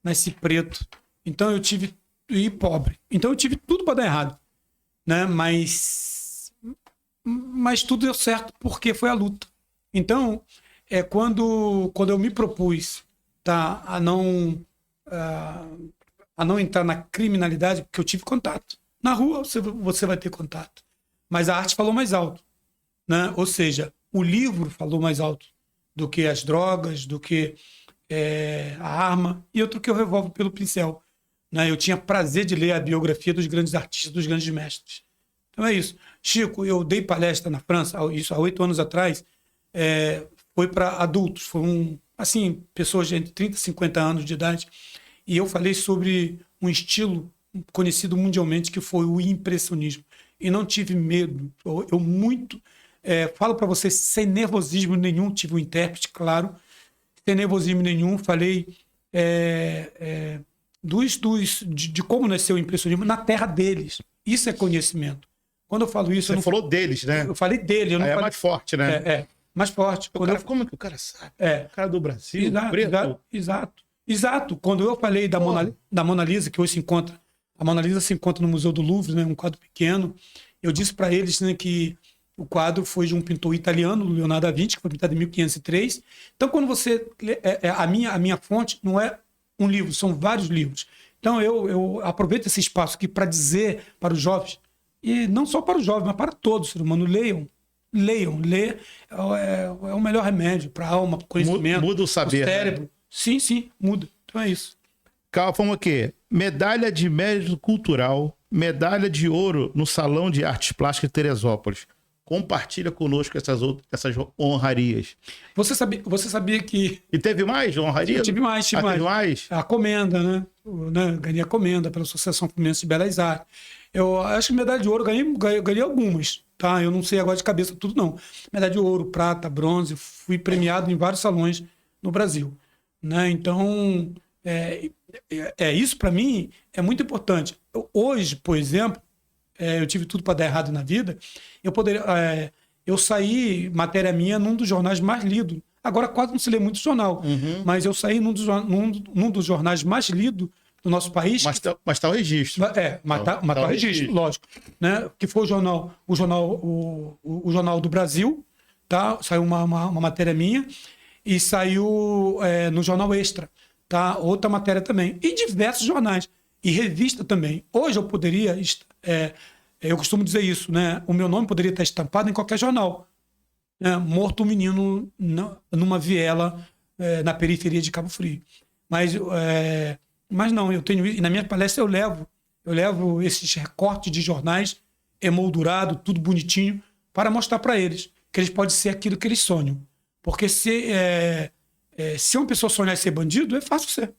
nasci preto. Então eu tive... E pobre. Então eu tive tudo para dar errado. Né? Mas tudo deu certo porque foi a luta. Então, quando eu me propus, tá, a não entrar na criminalidade, porque eu tive contato. Na rua você vai ter contato. Mas a arte falou mais alto. Né? Ou seja, o livro falou mais alto do que as drogas, do que a arma, e eu troquei o revólver pelo pincel. Né? Eu tinha prazer de ler a biografia dos grandes artistas, dos grandes mestres. Então é isso. Chico, eu dei palestra na França, isso há 8 anos atrás, foi para adultos, assim, pessoas de entre 30 e 50 anos de idade, e eu falei sobre um estilo conhecido mundialmente que foi o impressionismo. E não tive medo. Eu falo para vocês sem nervosismo nenhum, tive um intérprete, claro, sem nervosismo nenhum, falei de como nasceu o impressionismo na terra deles. Isso é conhecimento. Quando eu falo isso... Você falou deles, né? Eu falei dele. Eu não Aí falei... mais forte, né? Mais forte. Como que o cara sabe? O cara do Brasil, preto. Exato. Quando eu falei da Mona Lisa, que hoje se encontra... A Mona Lisa se encontra no Museu do Louvre, né, um quadro pequeno. Eu disse para eles, né, que o quadro foi de um pintor italiano, Leonardo da Vinci, que foi pintado em 1503. Então, quando você... a minha fonte não é um livro, são vários livros. Então, eu aproveito esse espaço aqui para dizer para os jovens, e não só para os jovens, mas para todos, ser humano, leiam. Ler é o melhor remédio para a alma, para o conhecimento, muda o saber, o cérebro. Né? Sim, muda. Então é isso. Calma, vamos aqui. Medalha de mérito cultural, medalha de ouro no Salão de Artes Plásticas de Teresópolis. Compartilha conosco essas honrarias. Você sabia que... E teve mais honrarias? Eu tive mais. Teve mais? A comenda, né? Ganhei a comenda pela Associação Fluminense de Belas Artes. Eu acho que medalha de ouro ganhei algumas, tá? Eu não sei agora de cabeça tudo, não. Medalha de ouro, prata, bronze, fui premiado em vários salões no Brasil. Né? Então, isso para mim é muito importante. Hoje, por exemplo, eu tive tudo para dar errado na vida, eu saí, matéria minha, num dos jornais mais lidos. Agora quase não se lê muito jornal, mas eu saí num dos jornais mais lidos do nosso país. Mas tá o registro. Mas tá o registro, lógico. Né? Que foi o Jornal do Brasil, tá? Saiu uma matéria minha, e saiu no Jornal Extra, tá? Outra matéria também. E diversos jornais. E revista também. Hoje eu poderia... eu costumo dizer isso, né? O meu nome poderia estar estampado em qualquer jornal. Né? Morto um menino numa viela na periferia de Cabo Frio. Mas não, e na minha palestra eu levo esses recortes de jornais emoldurado, tudo bonitinho, para mostrar para eles que eles podem ser aquilo que eles sonham. Porque se uma pessoa sonhar em ser bandido, é fácil ser.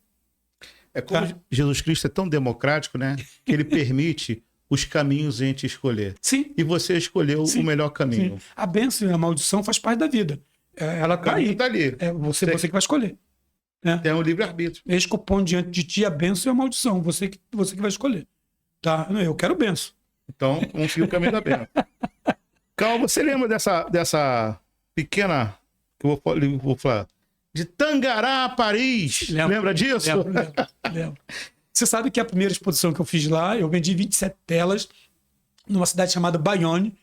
É como Jesus Cristo é tão democrático, né? Que ele permite os caminhos a gente escolher. Sim. E você escolheu o melhor caminho. Sim. A bênção e a maldição faz parte da vida. Ela tá aí. Tá ali. Você que vai escolher. Tem um livre-arbítrio. Eles compõem diante de ti a bênção e a maldição. Você que vai escolher. Tá? Eu quero bênção. Então, vamos seguir o caminho da bênção. Calma, você lembra dessa pequena... que eu vou falar... De Tangará, Paris. Lembra disso? Lembro. Você sabe que a primeira exposição que eu fiz lá, eu vendi 27 telas numa cidade chamada Bayonne,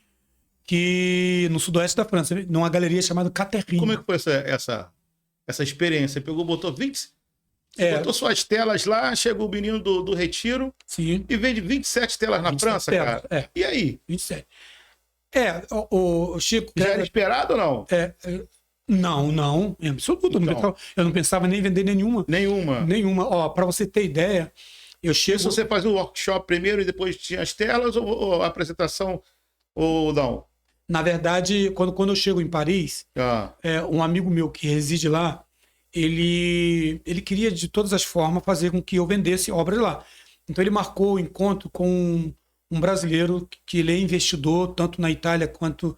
no sudoeste da França, numa galeria chamada Caterine. Como é que foi essa experiência? Você pegou, botou 20... botou suas telas lá, chegou o menino do Retiro. Sim. E vende 27 telas na França, telas, cara. E aí? 27. O Chico... Já era esperado ou não? Não, em absoluto. Então. Eu não pensava nem em vender nenhuma. Nenhuma. Ó, para você ter ideia, eu chego... Isso você fazia o workshop primeiro e depois tinha as telas ou a apresentação ou não? Na verdade, quando eu chego em Paris, um amigo meu que reside lá, ele queria de todas as formas fazer com que eu vendesse obras lá. Então ele marcou o encontro com um brasileiro que ele é investidor, tanto na Itália quanto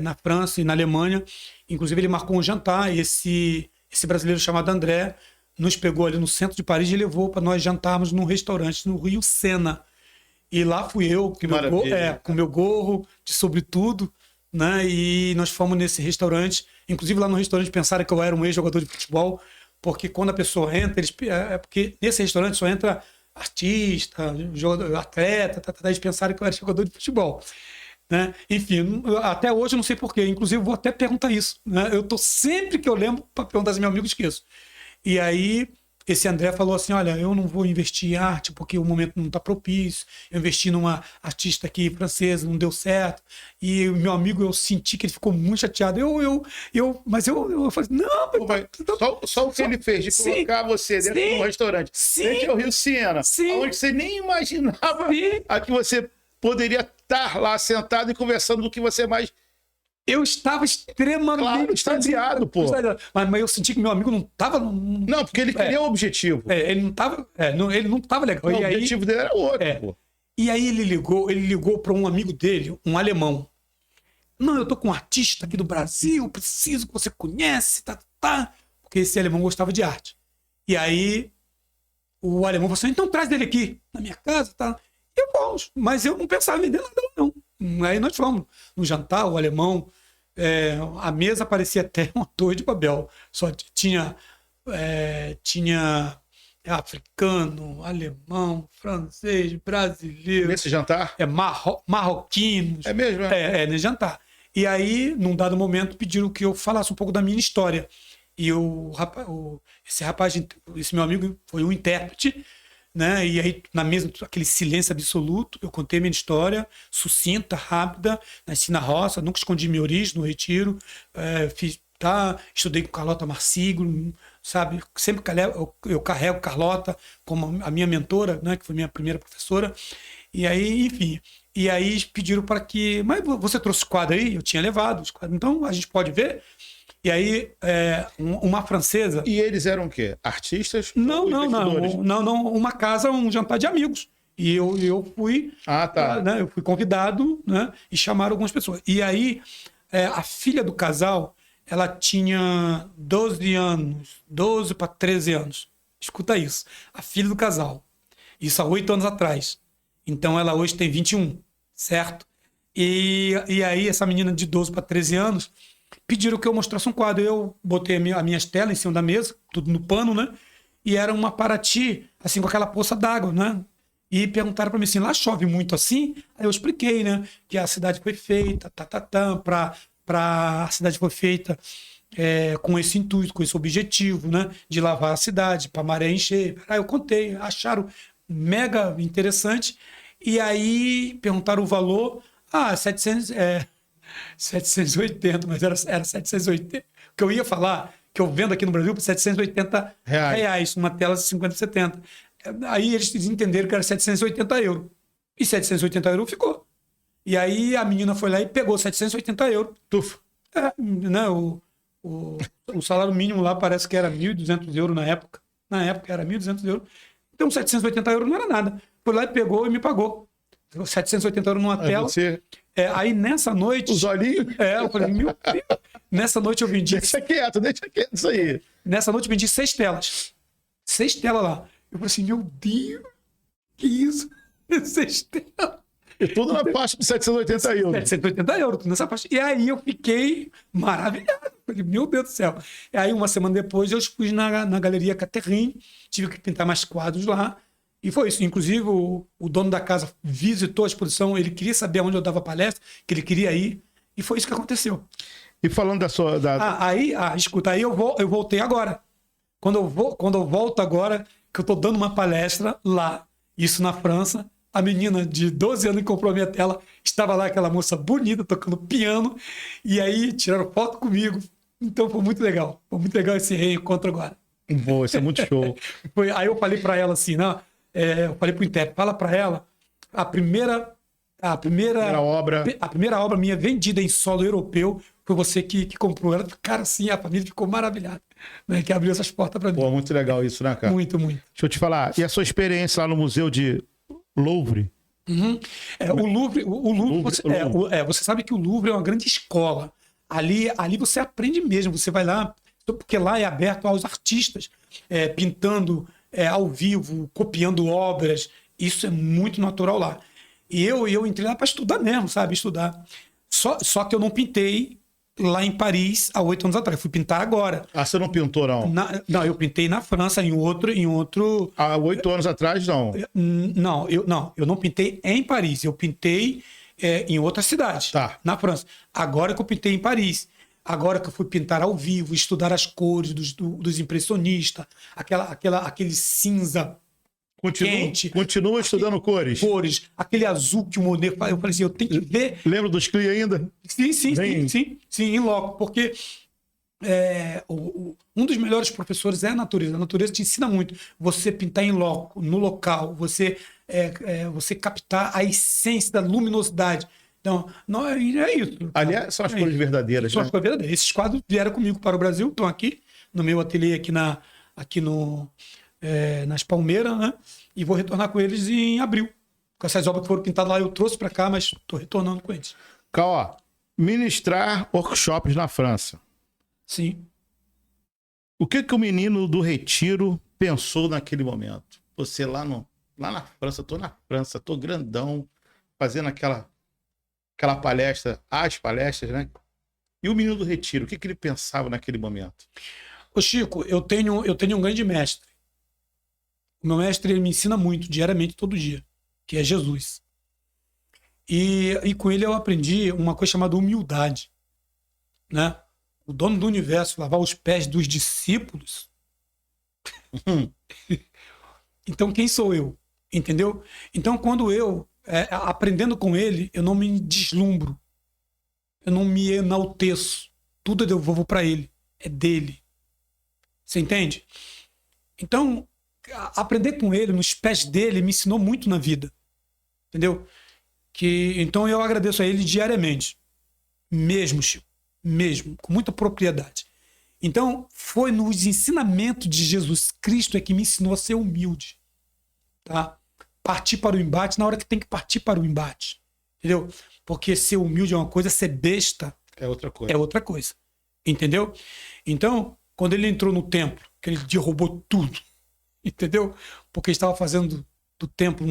na França e na Alemanha. Inclusive ele marcou um jantar, esse brasileiro chamado André nos pegou ali no centro de Paris e levou para nós jantarmos num restaurante no Rio Sena. E lá fui eu com meu gorro de sobretudo, né? E nós fomos nesse restaurante. Inclusive lá no restaurante pensaram que eu era um ex-jogador de futebol, porque quando a pessoa entra, porque nesse restaurante só entra artista, jogador, atleta, eles pensaram que eu era jogador de futebol. Né? Enfim, até hoje eu não sei porquê. Inclusive, eu vou até perguntar isso. Né? Eu tô sempre que eu lembro para perguntar se meu amigo esqueço. E aí, esse André falou assim: olha, eu não vou investir em arte porque o momento não está propício. Eu investi numa artista aqui francesa, não deu certo. E o meu amigo, eu senti que ele ficou muito chateado. Mas eu falei: não, só o que ele fez de colocar você dentro de um restaurante, dentro do Rio Sena, onde você nem imaginava que você poderia estar lá sentado e conversando do que você mais... Eu estava extremamente extasiado, pô. Mas eu senti que meu amigo não estava... Não, porque ele queria o objetivo. Ele não estava legal. O objetivo dele era outro, pô. E aí ele ligou para um amigo dele, um alemão. Não, eu tô com um artista aqui do Brasil, preciso que você conhece, porque esse alemão gostava de arte. E aí o alemão falou assim: então traz ele aqui na minha casa, tá? E vamos, mas eu não pensava em vender nada, não. Aí nós fomos no jantar, o alemão, a mesa parecia até uma torre de Babel. Só tinha africano, alemão, francês, brasileiro. Nesse jantar? Marroquinos. É mesmo? Nesse jantar. E aí, num dado momento, pediram que eu falasse um pouco da minha história. E esse meu amigo foi um intérprete, né? E aí, na mesa, aquele silêncio absoluto, eu contei minha história, sucinta, rápida, nasci na roça, nunca escondi minha origem no Retiro, estudei com Carlota Marsiglo, sabe? Sempre eu carrego Carlota como a minha mentora, né? Que foi minha primeira professora. E aí, enfim, pediram para que... Mas você trouxe o quadro aí? Eu tinha levado os quadros, então a gente pode ver? E aí, uma francesa... E eles eram o quê? Artistas? Não. Uma casa, um jantar de amigos. E eu fui... né, eu fui convidado, né? E chamaram algumas pessoas. E aí, a filha do casal, ela tinha 12 anos, 12 para 13 anos. Escuta isso. A filha do casal. Isso há 8 anos atrás. Então, ela hoje tem 21, certo? E aí, essa menina de 12 para 13 anos... Pediram que eu mostrasse um quadro. Eu botei as minhas telas em cima da mesa, tudo no pano, né? E era uma Paraty, assim, com aquela poça d'água, né? E perguntaram para mim assim: lá chove muito assim? Aí eu expliquei, né? Que a cidade foi feita, a cidade foi feita com esse intuito, com esse objetivo, né? De lavar a cidade, para a maré encher. Aí eu contei, acharam mega interessante. E aí perguntaram o valor. 780, mas era 780. O que eu ia falar, que eu vendo aqui no Brasil por 780 reais, uma tela de 50, 70. Aí eles entenderam que era 780 euros. E 780 euros ficou. E aí a menina foi lá e pegou 780 euros. Tuf. Né, o salário mínimo lá parece que era 1.200 euros na época. Na época era 1.200 euros. Então 780 euros não era nada. Foi lá e pegou e me pagou. 780 euros numa tela. Você... aí nessa noite... Os olhinhos? Eu falei, meu Deus. Nessa noite eu vendi... Deixa quieto isso aí. Nessa noite eu vendi 6 telas. 6 telas lá. Eu falei assim, meu Deus, que isso? 6 telas. E tudo na faixa de 780 euros. 780 euros, tudo nessa faixa. E aí eu fiquei maravilhado. Falei, meu Deus do céu. E aí uma semana depois eu fui na Galeria Caterine, tive que pintar mais quadros lá. E foi isso. Inclusive, o dono da casa visitou a exposição, ele queria saber onde eu dava palestra, que ele queria ir, e foi isso que aconteceu. E falando da sua... Escuta, aí eu voltei agora. Quando eu volto agora, que eu estou dando uma palestra lá, isso na França, a menina de 12 anos que comprou a minha tela, estava lá aquela moça bonita tocando piano, e aí tiraram foto comigo. Então foi muito legal. Foi muito legal esse reencontro agora. Boa, isso é muito show. Aí eu falei para ela assim, não, eu falei pro intérprete, fala para ela a primeira obra minha vendida em solo europeu foi você que comprou. Ela, cara, assim, a família ficou maravilhada, né, que abriu essas portas para mim. Pô, muito legal isso, né, cara? Muito, muito. Deixa eu te falar, e a sua experiência lá no Museu de Louvre? Uhum. Você sabe que o Louvre é uma grande escola. Ali você aprende mesmo. Você vai lá, porque lá é aberto aos artistas, pintando ao vivo, copiando obras. Isso é muito natural lá. E eu entrei lá para estudar mesmo, sabe? Estudar. Só que eu não pintei lá em Paris há 8 anos atrás. Eu fui pintar agora. Ah, você não pintou, não? Não, eu pintei na França, em outro. Há 8 anos atrás, não. Não, eu não pintei em Paris. Eu pintei em outra cidade, Tá. na França. Agora que eu pintei em Paris. Agora que eu fui pintar ao vivo, estudar as cores dos impressionistas, aquele cinza quente. Continua estudando cores. Aquele azul que o Monet faz. Eu falei assim, eu tenho que ver. Lembra dos CLI ainda? Sim, em loco, porque um dos melhores professores é a natureza. A natureza te ensina muito. Você pintar em loco, no local, você captar a essência da luminosidade. Então, não é isso. Aliás, são as cores verdadeiras. São né? as cores verdadeiras. Esses quadros vieram comigo para o Brasil, estão aqui no meu ateliê, nas Palmeiras, né? E vou retornar com eles em abril. Com essas obras que foram pintadas lá, eu trouxe para cá, mas estou retornando com eles. Ó, ministrar workshops na França. Sim. O que o menino do Retiro pensou naquele momento? Você lá na França, tô grandão, fazendo aquela palestra, as palestras, né? E o menino do Retiro, o que ele pensava naquele momento? Ô Chico, eu tenho um grande mestre. O meu mestre, ele me ensina muito, diariamente, todo dia, que é Jesus. E com ele eu aprendi uma coisa chamada humildade, né? O dono do universo lavar os pés dos discípulos. Então quem sou eu? Entendeu? Então quando eu, aprendendo com ele, eu não me deslumbro. Eu não me enalteço. Tudo eu devolvo para ele. É dele. Você entende? Então, aprender com ele, nos pés dele, me ensinou muito na vida. Entendeu? Então eu agradeço a ele diariamente. Mesmo, Chico. Mesmo. Com muita propriedade. Então, foi nos ensinamentos de Jesus Cristo que me ensinou a ser humilde. Tá? Partir para o embate na hora que tem que partir para o embate. Entendeu? Porque ser humilde é uma coisa, ser besta é outra coisa. É outra coisa. Entendeu? Então, quando ele entrou no templo, que ele derrubou tudo, entendeu? Porque ele estava fazendo do templo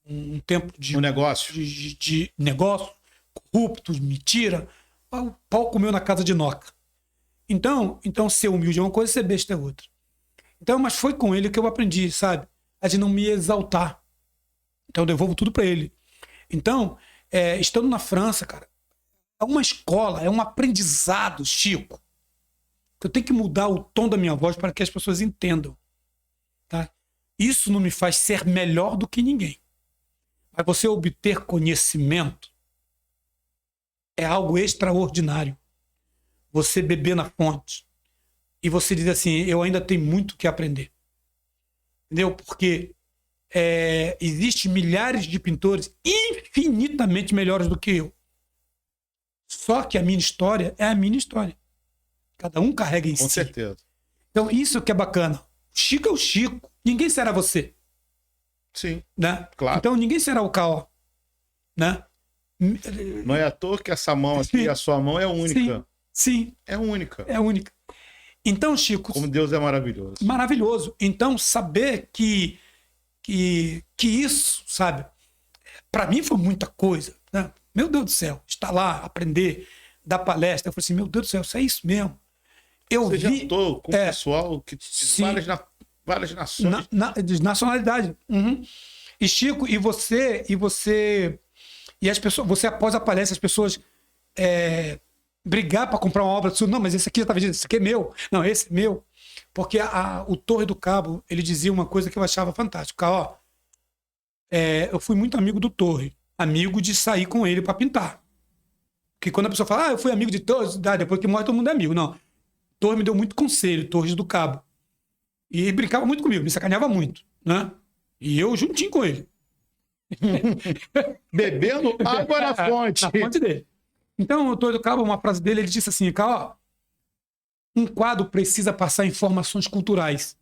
um templo de... Um negócio. De negócio, corrupto, mentira. O pau comeu na casa de Noca. Então, ser humilde é uma coisa, ser besta é outra. Então, mas foi com ele que eu aprendi, sabe? A de não me exaltar. Então, eu devolvo tudo para ele. Então, estando na França, cara, é uma escola, é um aprendizado, Chico. Eu tenho que mudar o tom da minha voz para que as pessoas entendam. Tá? Isso não me faz ser melhor do que ninguém. Mas você obter conhecimento é algo extraordinário. Você beber na fonte e você diz assim, eu ainda tenho muito que aprender. Entendeu? Porque existem milhares de pintores infinitamente melhores do que eu. Só que a minha história é a minha história. Cada um carrega em si. Com certeza. Então, isso que é bacana. O Chico é o Chico. Ninguém será você. Sim, Né? claro. Então, ninguém será o Caó. Né? Não é à toa que essa mão aqui, a sua mão é única. Sim. É única. É única. Então, Chico... Como Deus é maravilhoso. Maravilhoso. Então, saber que isso, sabe? Para mim foi muita coisa. Né? Meu Deus do céu. Estar lá, aprender, dar palestra. Eu falei assim, meu Deus do céu, isso é isso mesmo. Você já estou com o pessoal que várias nações. De nacionalidade. Uhum. E Chico, e as pessoas, você após a palestra, as pessoas brigar para comprar uma obra, não, mas esse aqui já está vendido, esse aqui é meu. Não, esse é meu. Porque o Torre do Cabo, ele dizia uma coisa que eu achava fantástica. Ó, eu fui muito amigo do Torre. Amigo de sair com ele para pintar. Porque quando a pessoa fala, eu fui amigo de Torres, depois que morre todo mundo é amigo. Não. Torres me deu muito conselho, Torres do Cabo. E brincava muito comigo, me sacaneava muito, né? E eu juntinho com ele. Bebendo água na fonte. Na fonte dele. Então, o Torres do Cabo, uma frase dele, ele disse assim, cara, ó, um quadro precisa passar informações culturais.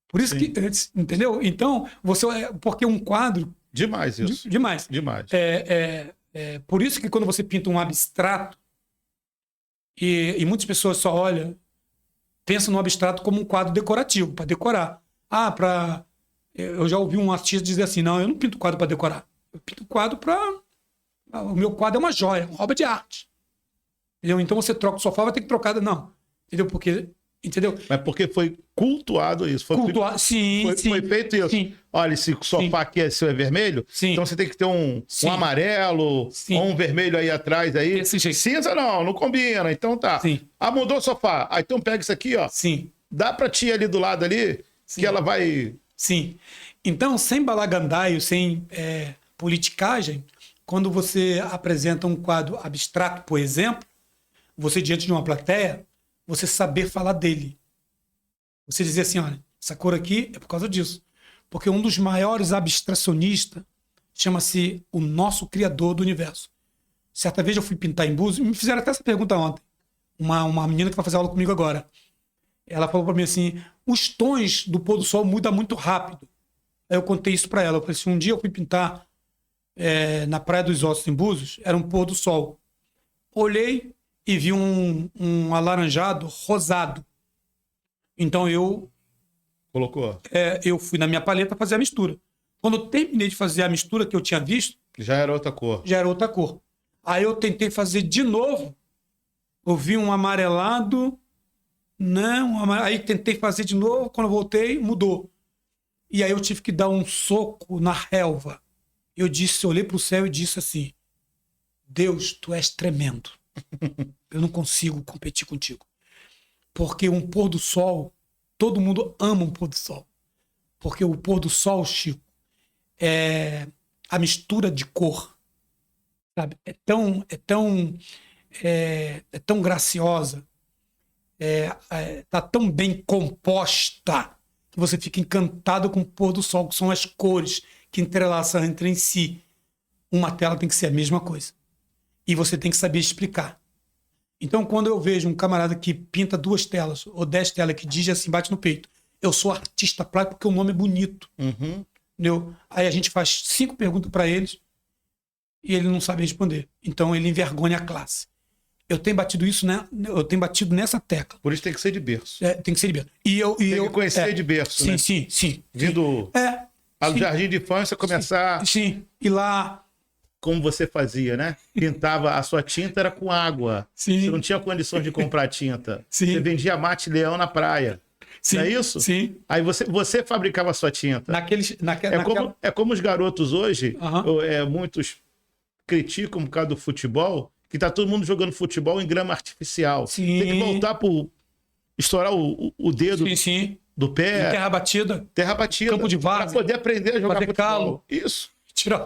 Por isso Sim. que, entendeu? Então, porque um quadro... Demais isso. Demais. Demais. Por isso que quando você pinta um abstrato, e muitas pessoas só olham, pensam no abstrato como um quadro decorativo, para decorar. Eu já ouvi um artista dizer assim, não, eu não pinto quadro para decorar. Eu pinto quadro para... O meu quadro é uma joia, uma obra de arte. Entendeu? Então você troca o sofá, vai ter que trocar... Não. Entendeu? Porque... Entendeu? Mas porque foi cultuado isso. Sim, foi feito isso. Sim. Olha, esse sofá aqui é vermelho, Sim. então você tem que ter um amarelo, Sim. ou um vermelho aí atrás. Aí. Desse jeito. Cinza não combina. Então tá. Sim. Mudou o sofá. Aí então pega isso aqui, ó. Sim. Dá pra tia ali do lado ali, Sim. que ela vai... Sim. Então, sem balagandaio, sem politicagem, quando você apresenta um quadro abstrato, por exemplo, você diante de uma plateia, você saber falar dele. Você dizer assim, olha, essa cor aqui é por causa disso. Porque um dos maiores abstracionistas chama-se o nosso criador do universo. Certa vez eu fui pintar em Búzios, me fizeram até essa pergunta ontem. Uma menina que vai fazer aula comigo agora. Ela falou para mim assim, os tons do pôr do sol mudam muito rápido. Aí eu contei isso para ela. Eu falei assim, um dia eu fui pintar na Praia dos Ossos, em Búzios, era um pôr do sol. Olhei e vi um alaranjado rosado. Então eu fui na minha paleta fazer a mistura. Quando eu terminei de fazer a mistura que eu tinha visto, já era outra cor. Aí eu tentei fazer de novo. Eu vi um amarelado, aí tentei fazer de novo, quando eu voltei, mudou. E aí eu tive que dar um soco na relva. Eu olhei para o céu e disse assim, Deus, tu és tremendo. Eu não consigo competir contigo. Porque um pôr do sol, todo mundo ama um pôr do sol. Porque o pôr do sol, Chico, é a mistura de cor. Sabe? É tão graciosa, tá tão bem composta, que você fica encantado com o pôr do sol, que são as cores que entrelaçam entre si. Uma tela tem que ser a mesma coisa. E você tem que saber explicar. Então, quando eu vejo um camarada que pinta 2 telas ou 10 telas, que diz assim, bate no peito, eu sou artista plástico porque o nome é bonito. Uhum. Entendeu? Aí a gente faz 5 perguntas para eles e ele não sabe responder. Então, ele envergonha a classe. Eu tenho batido isso, né? Eu tenho batido nessa tecla. Por isso tem que ser de berço. Tem que ser de berço. Tem que conhecer de berço, sim, né? Sim. Vindo ao jardim de infância, começar... Sim. E lá... Como você fazia, né? Pintava, a sua tinta era com água. Sim. Você não tinha condições de comprar tinta. Sim. Você vendia mate-leão na praia. Sim. Não é isso? Sim. Aí você fabricava a sua tinta. É como os garotos hoje, muitos criticam por causa do futebol, que tá todo mundo jogando futebol em grama artificial. Sim. Tem que voltar pro estourar o dedo do pé. Terra batida. Campo de várzea. Para poder aprender a jogar fazer futebol. Calo. Isso.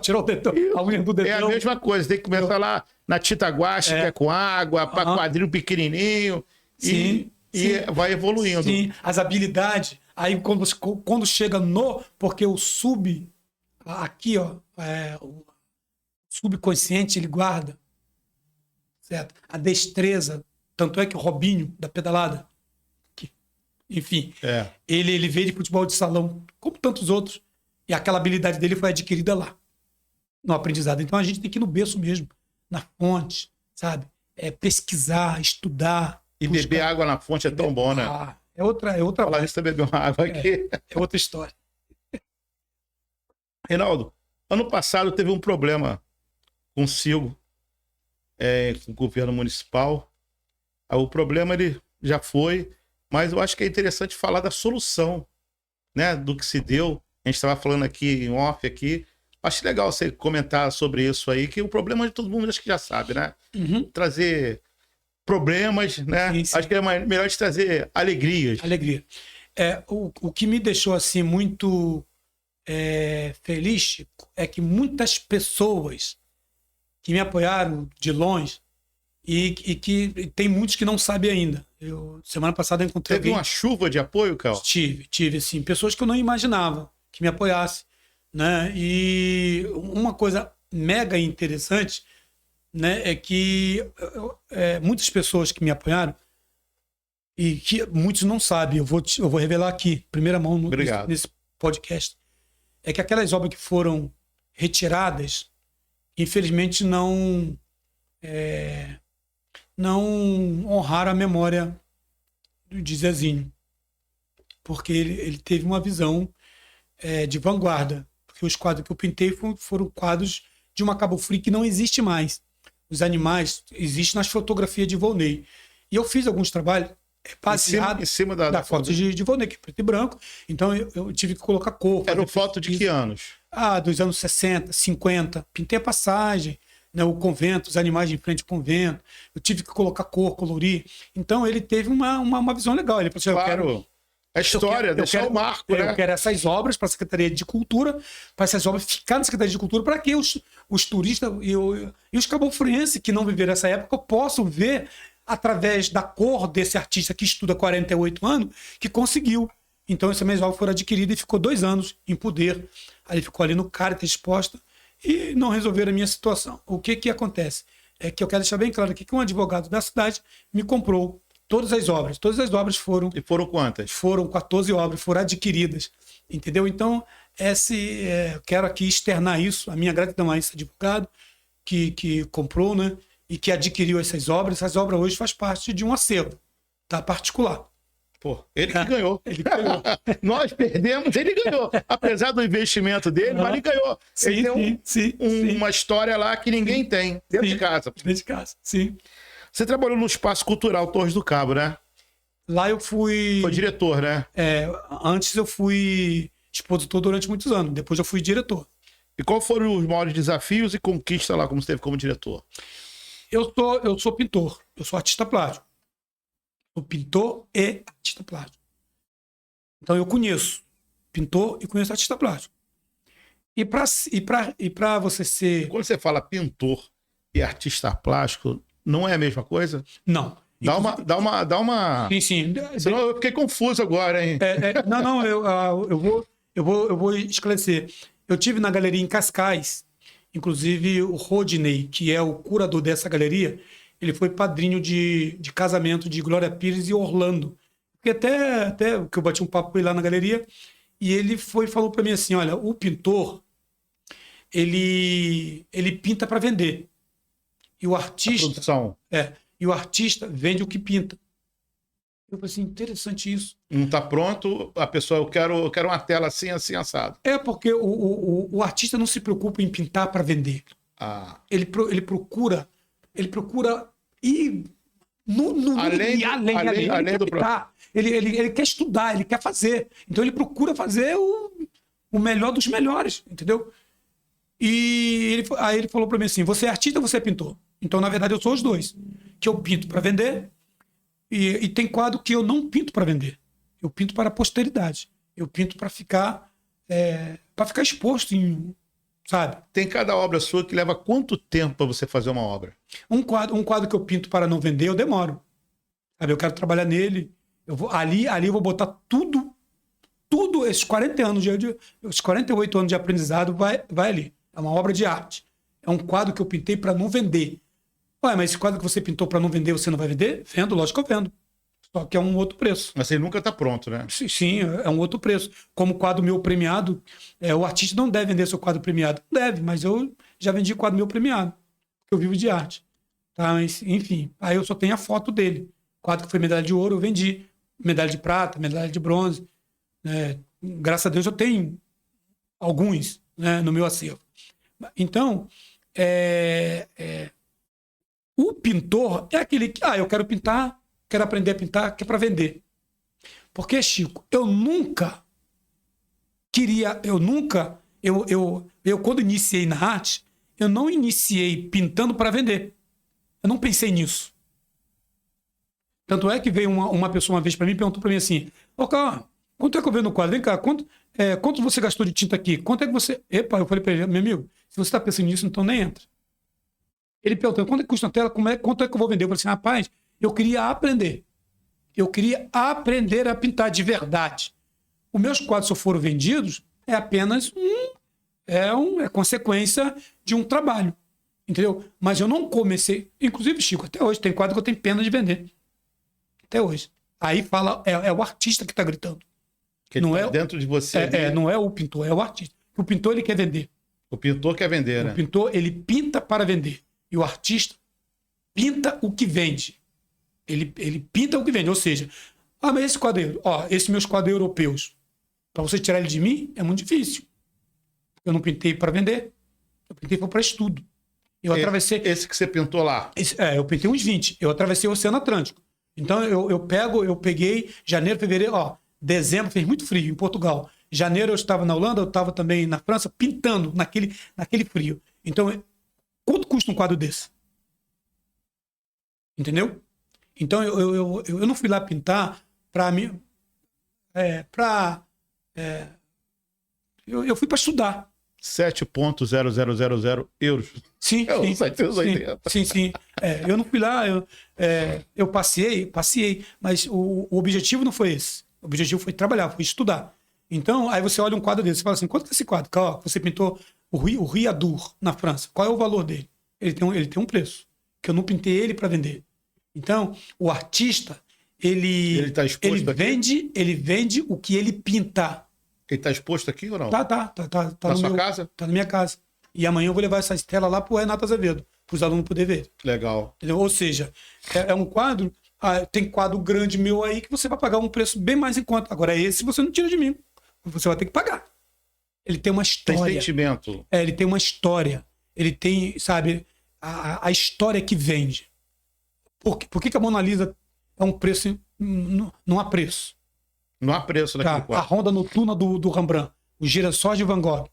Tirar o dedão, a unha do dedão. É a mesma coisa, tem que começar lá na tinta guache, que é com água, para quadrinho pequenininho, e vai evoluindo. Sim, as habilidades. Aí quando chega porque o aqui, ó, o subconsciente ele guarda, certo? A destreza, tanto é que o Robinho da pedalada, enfim, ele veio de futebol de salão, como tantos outros, e aquela habilidade dele foi adquirida lá, no aprendizado. Então a gente tem que ir no berço mesmo, na fonte, sabe? Pesquisar, estudar. E buscar. Beber água na fonte é tão bom, né? É outra. Falar isso, você bebeu uma água aqui. É outra história. Reinaldo, ano passado teve um problema consigo, com o governo municipal. O problema ele já foi, mas eu acho que é interessante falar da solução, né? Do que se deu. A gente estava falando aqui em off aqui. Acho legal você comentar sobre isso aí, que o problema de todo mundo acho que já sabe, né? Uhum. Trazer problemas, né? Sim. Acho que é melhor de trazer alegrias. Alegria. O que me deixou assim muito feliz, Chico, é que muitas pessoas que me apoiaram de longe e que tem muitos que não sabem ainda. Semana passada eu encontrei Teve uma chuva de apoio, Cal? Tive, assim, pessoas que eu não imaginava que me apoiassem, né? E uma coisa mega interessante, né, é que muitas pessoas que me apoiaram e que muitos não sabem, eu vou revelar aqui, primeira mão nesse podcast, é que aquelas obras que foram retiradas, infelizmente não honraram a memória de Zezinho, porque ele teve uma visão de vanguarda, porque os quadros que eu pintei foram quadros de uma Cabo Frio que não existe mais. Os animais existem nas fotografias de Volney. E eu fiz alguns trabalhos baseados em cima da foto de Volney, que é preto e branco. Então eu tive que colocar cor. Era foto de que anos? Dos anos 60, 50. Pintei a passagem, né, o convento, os animais em frente ao convento. Eu tive que colocar cor, colorir. Então ele teve uma visão legal. Ele falou assim, claro. A história, deixar o marco, né? Eu quero essas obras para a Secretaria de Cultura, para essas obras ficar na Secretaria de Cultura, para que os turistas e os cabofrienses que não viveram essa época possam ver, através da cor desse artista que estuda 48 anos, que conseguiu. Então, essa mesma obra foi adquirida e ficou 2 anos em poder. Aí ficou ali no Caritas exposta e não resolveram a minha situação. O que acontece? É que eu quero deixar bem claro aqui que um advogado da cidade me comprou todas as obras. Todas as obras foram... E foram quantas? Foram 14 obras, foram adquiridas. Entendeu? Então, eu quero aqui externar isso, a minha gratidão a esse advogado que comprou, né? E que adquiriu essas obras. Essas obras hoje fazem parte de um acervo, tá? Particular. Pô, ele que ganhou. Ele ganhou. Nós perdemos, ele ganhou. Apesar do investimento dele, mas ele ganhou. Ele tem uma história lá que ninguém tem, dentro de casa. Dentro de casa, sim. Você trabalhou no Espaço Cultural Torres do Cabo, né? Lá eu fui... Foi diretor, né? Antes eu fui expositor durante muitos anos. Depois eu fui diretor. E quais foram os maiores desafios e conquistas lá, como você teve como diretor? Eu sou pintor. Eu sou artista plástico. Sou pintor e artista plástico. Então eu conheço pintor e conheço artista plástico. E para você ser... Quando você fala pintor e artista plástico, não é a mesma coisa? Não. Dá uma... Sim. Senão eu fiquei confuso agora, hein? Não, eu vou esclarecer. Eu tive na galeria em Cascais, inclusive o Rodney, que é o curador dessa galeria, ele foi padrinho de casamento de Glória Pires e Orlando. Porque até que eu bati um papo com ele lá na galeria, e ele falou para mim assim, olha, o pintor, ele pinta para vender. E o artista... A produção. E o artista vende o que pinta. Eu falei assim, interessante isso. Não está pronto, a pessoa, eu quero uma tela assim, assim, assado. Porque o artista não se preocupa em pintar para vender. Ele procura ir além do processo. Ele quer estudar, ele quer fazer. Então ele procura fazer o melhor dos melhores, entendeu? E aí ele falou para mim assim, você é artista ou você é pintor? Então, na verdade, eu sou os dois. Que eu pinto para vender e tem quadro que eu não pinto para vender. Eu pinto para a posteridade. Eu pinto para ficar exposto sabe? Tem cada obra sua que leva quanto tempo para você fazer uma obra? Um quadro que eu pinto para não vender, eu demoro. Sabe? Eu quero trabalhar nele. Ali eu vou botar tudo, esses 40 anos, os 48 anos de aprendizado vai ali. É uma obra de arte. É um quadro que eu pintei para não vender. Ué, mas esse quadro que você pintou para não vender, você não vai vender? Vendo, lógico que eu vendo. Só que é um outro preço. Mas ele nunca está pronto, né? Sim, é um outro preço. Como o quadro meu premiado, o artista não deve vender seu quadro premiado. Deve, mas eu já vendi quadro meu premiado, porque eu vivo de arte. Tá? Mas, enfim, aí eu só tenho a foto dele. Quadro que foi medalha de ouro, eu vendi. Medalha de prata, medalha de bronze. Graças a Deus eu tenho alguns, né, no meu acervo. Então, o pintor é aquele que, eu quero pintar, quero aprender a pintar, que é para vender. Porque, Chico, eu quando iniciei na arte, eu não iniciei pintando para vender. Eu não pensei nisso. Tanto é que veio uma pessoa uma vez para mim e perguntou para mim assim, cara, quanto é que eu vendo no quadro? Vem cá, quanto você gastou de tinta aqui? Quanto é que você... Epa, eu falei para ele, meu amigo, se você está pensando nisso, então nem entra. Ele perguntou, quanto é que custa a tela? Quanto é que eu vou vender? Eu falei assim, rapaz, eu queria aprender. Eu queria aprender a pintar de verdade. Os meus quadros, se foram vendidos, é apenas é consequência de um trabalho. Entendeu? Mas eu não comecei... Inclusive, Chico, até hoje tem quadro que eu tenho pena de vender. Até hoje. Aí fala, é o artista que está gritando. Que não tá é dentro de você. não é o pintor, é o artista. O pintor, ele quer vender. O pintor quer vender, né? O pintor, ele pinta para vender. E o artista pinta o que vende. Ele pinta o que vende. Ou seja, mas esse quadro, esses meus quadros europeus, para você tirar ele de mim, é muito difícil. Eu não pintei para vender. Eu pintei para estudo. Eu atravessei... Esse que você pintou lá? Eu pintei uns 20. Eu atravessei o Oceano Atlântico. Então, eu peguei janeiro, fevereiro, dezembro, fez muito frio em Portugal. Janeiro eu estava na Holanda, eu estava também na França, pintando naquele frio. Então, quanto custa um quadro desse? Entendeu? Então, eu não fui lá pintar para mim... Eu fui para estudar. 7.0000 euros. Sim, sim. Eu não fui lá, eu passei, mas o objetivo não foi esse. O objetivo foi trabalhar, foi estudar. Então, aí você olha um quadro desse e fala assim, quanto que é esse quadro? Você pintou o Riadour, na França. Qual é o valor dele? Ele tem um preço, que eu não pintei ele para vender. Então, o artista, ele vende o que ele pinta. Ele está exposto aqui ou não? Tá na sua casa? Tá na minha casa. E amanhã eu vou levar essa estela lá pro Renato Azevedo, para os alunos poderem ver. Legal. Entendeu? Ou seja, é um quadro... tem quadro grande meu aí que você vai pagar um preço bem mais em conta. Agora, esse você não tira de mim. Você vai ter que pagar. Ele tem uma história. Tem sentimento. Ele tem uma história. Ele tem, sabe, a história que vende. Por que a Mona Lisa é um preço... Não há preço. Não há preço naquele A quadro. Ronda Noturna do Rembrandt, os Girassóis de Van Gogh.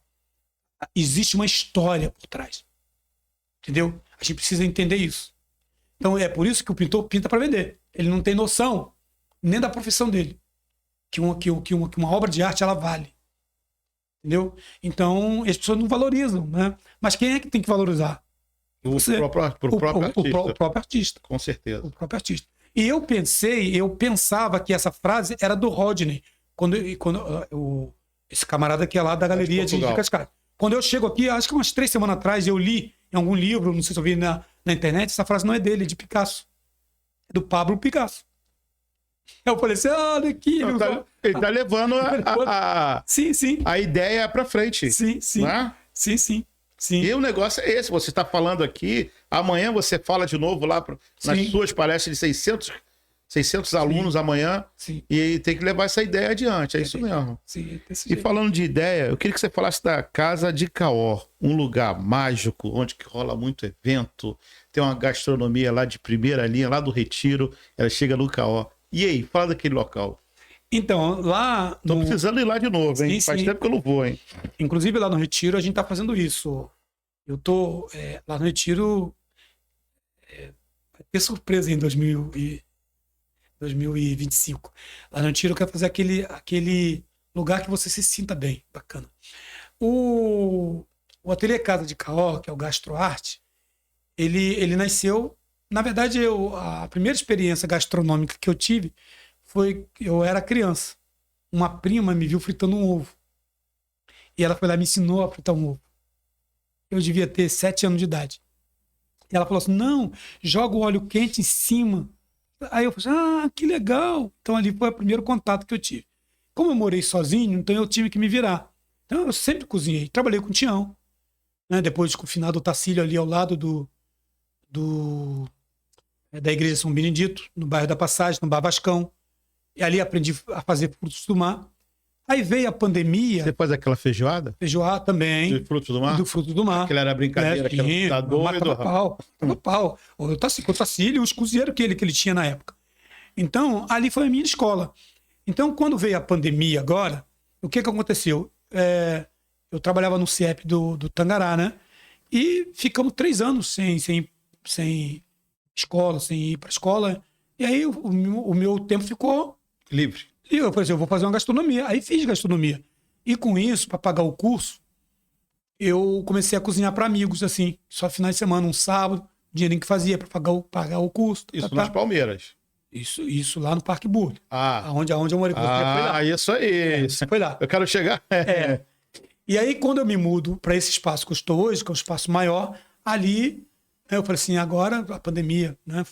Existe uma história por trás. Entendeu? A gente precisa entender isso. Então é por isso que o pintor pinta para vender. Ele não tem noção nem da profissão dele. Que uma obra de arte ela vale. Entendeu? Então as pessoas não valorizam, né? Mas quem é que tem que valorizar? O próprio artista. Com certeza. O próprio artista. E eu pensava que essa frase era do Rodney, esse camarada que é lá da galeria de Cascais. Quando eu chego aqui, acho que umas 3 semanas atrás, eu li em algum livro, não sei se eu vi na internet, essa frase não é dele, é de Picasso. É do Pablo Picasso. Eu falei assim, olha aqui. Ele tá levando sim. a ideia para frente. Sim. Né? Sim. E o negócio é esse, você está falando aqui, amanhã você fala de novo lá nas suas palestras de 600 alunos amanhã, e tem que levar essa ideia adiante, é isso mesmo. Sim, e falando de ideia, eu queria que você falasse da Casa de Caó, um lugar mágico, onde que rola muito evento, tem uma gastronomia lá de primeira linha, lá do Retiro, ela chega no Caó. E aí, fala daquele local. Então, lá... Tô precisando ir lá de novo, hein? Faz tempo que eu não vou, hein? Inclusive, lá no Retiro, a gente tá fazendo isso. Eu tô... lá no Retiro... vai ter surpresa em 2025. Lá no Retiro, eu quero fazer aquele lugar que você se sinta bem. Bacana. O Ateliê Casa de Caó, que é o GastroArt, ele nasceu... Na verdade, a primeira experiência gastronômica que eu tive eu era criança. Uma prima me viu fritando um ovo. E ela foi lá e me ensinou a fritar um ovo. Eu devia ter 7 anos de idade. E ela falou assim, não, joga o óleo quente em cima. Aí eu falei assim, que legal. Então ali foi o primeiro contato que eu tive. Como eu morei sozinho, então eu tive que me virar. Então eu sempre cozinhei. Trabalhei com o Tião. Né? Depois de confinar do Tacílio ali ao lado da Igreja São Benedito, no bairro da Passagem, no Bar Vascão. E ali aprendi a fazer frutos do mar. Aí veio a pandemia. Você faz aquela feijoada? Feijoada também. De frutos do mar? Do fruto do mar. Aquela era brincadeira, que era doido. Tava pau. O Tacílio, os cozinheiros que ele tinha na época. Então, ali foi a minha escola. Então, quando veio a pandemia agora, o que aconteceu? Eu trabalhava no CIEP do Tangará, né? E ficamos 3 anos sem escola, sem ir para a escola. E aí o meu tempo ficou livre. E eu falei assim, eu vou fazer uma gastronomia. Aí fiz gastronomia. E com isso, para pagar o curso, eu comecei a cozinhar para amigos, assim, só final de semana, um sábado, dinheirinho que fazia para pagar o curso. Isso nas Palmeiras. Isso lá no Parque Burle. Ah, Aonde eu morei. Foi lá. isso aí. Foi lá. Eu quero chegar. É. E aí, quando eu me mudo para esse espaço que eu estou hoje, que é um espaço maior, ali, eu falei assim, agora a pandemia, né,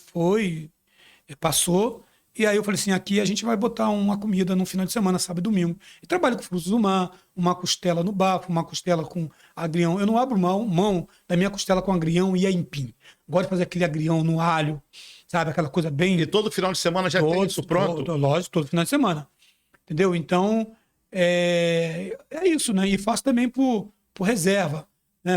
passou, e aí eu falei assim, aqui a gente vai botar uma comida no final de semana, sábado e domingo. E trabalho com frutos do mar, uma costela no bafo, uma costela com agrião. Eu não abro mão da minha costela com agrião e aipim. Gosto de fazer aquele agrião no alho, sabe? Aquela coisa bem... E todo final de semana já tem isso pronto? Lógico, todo final de semana. Entendeu? Então, é isso, né? E faço também por reserva. Né?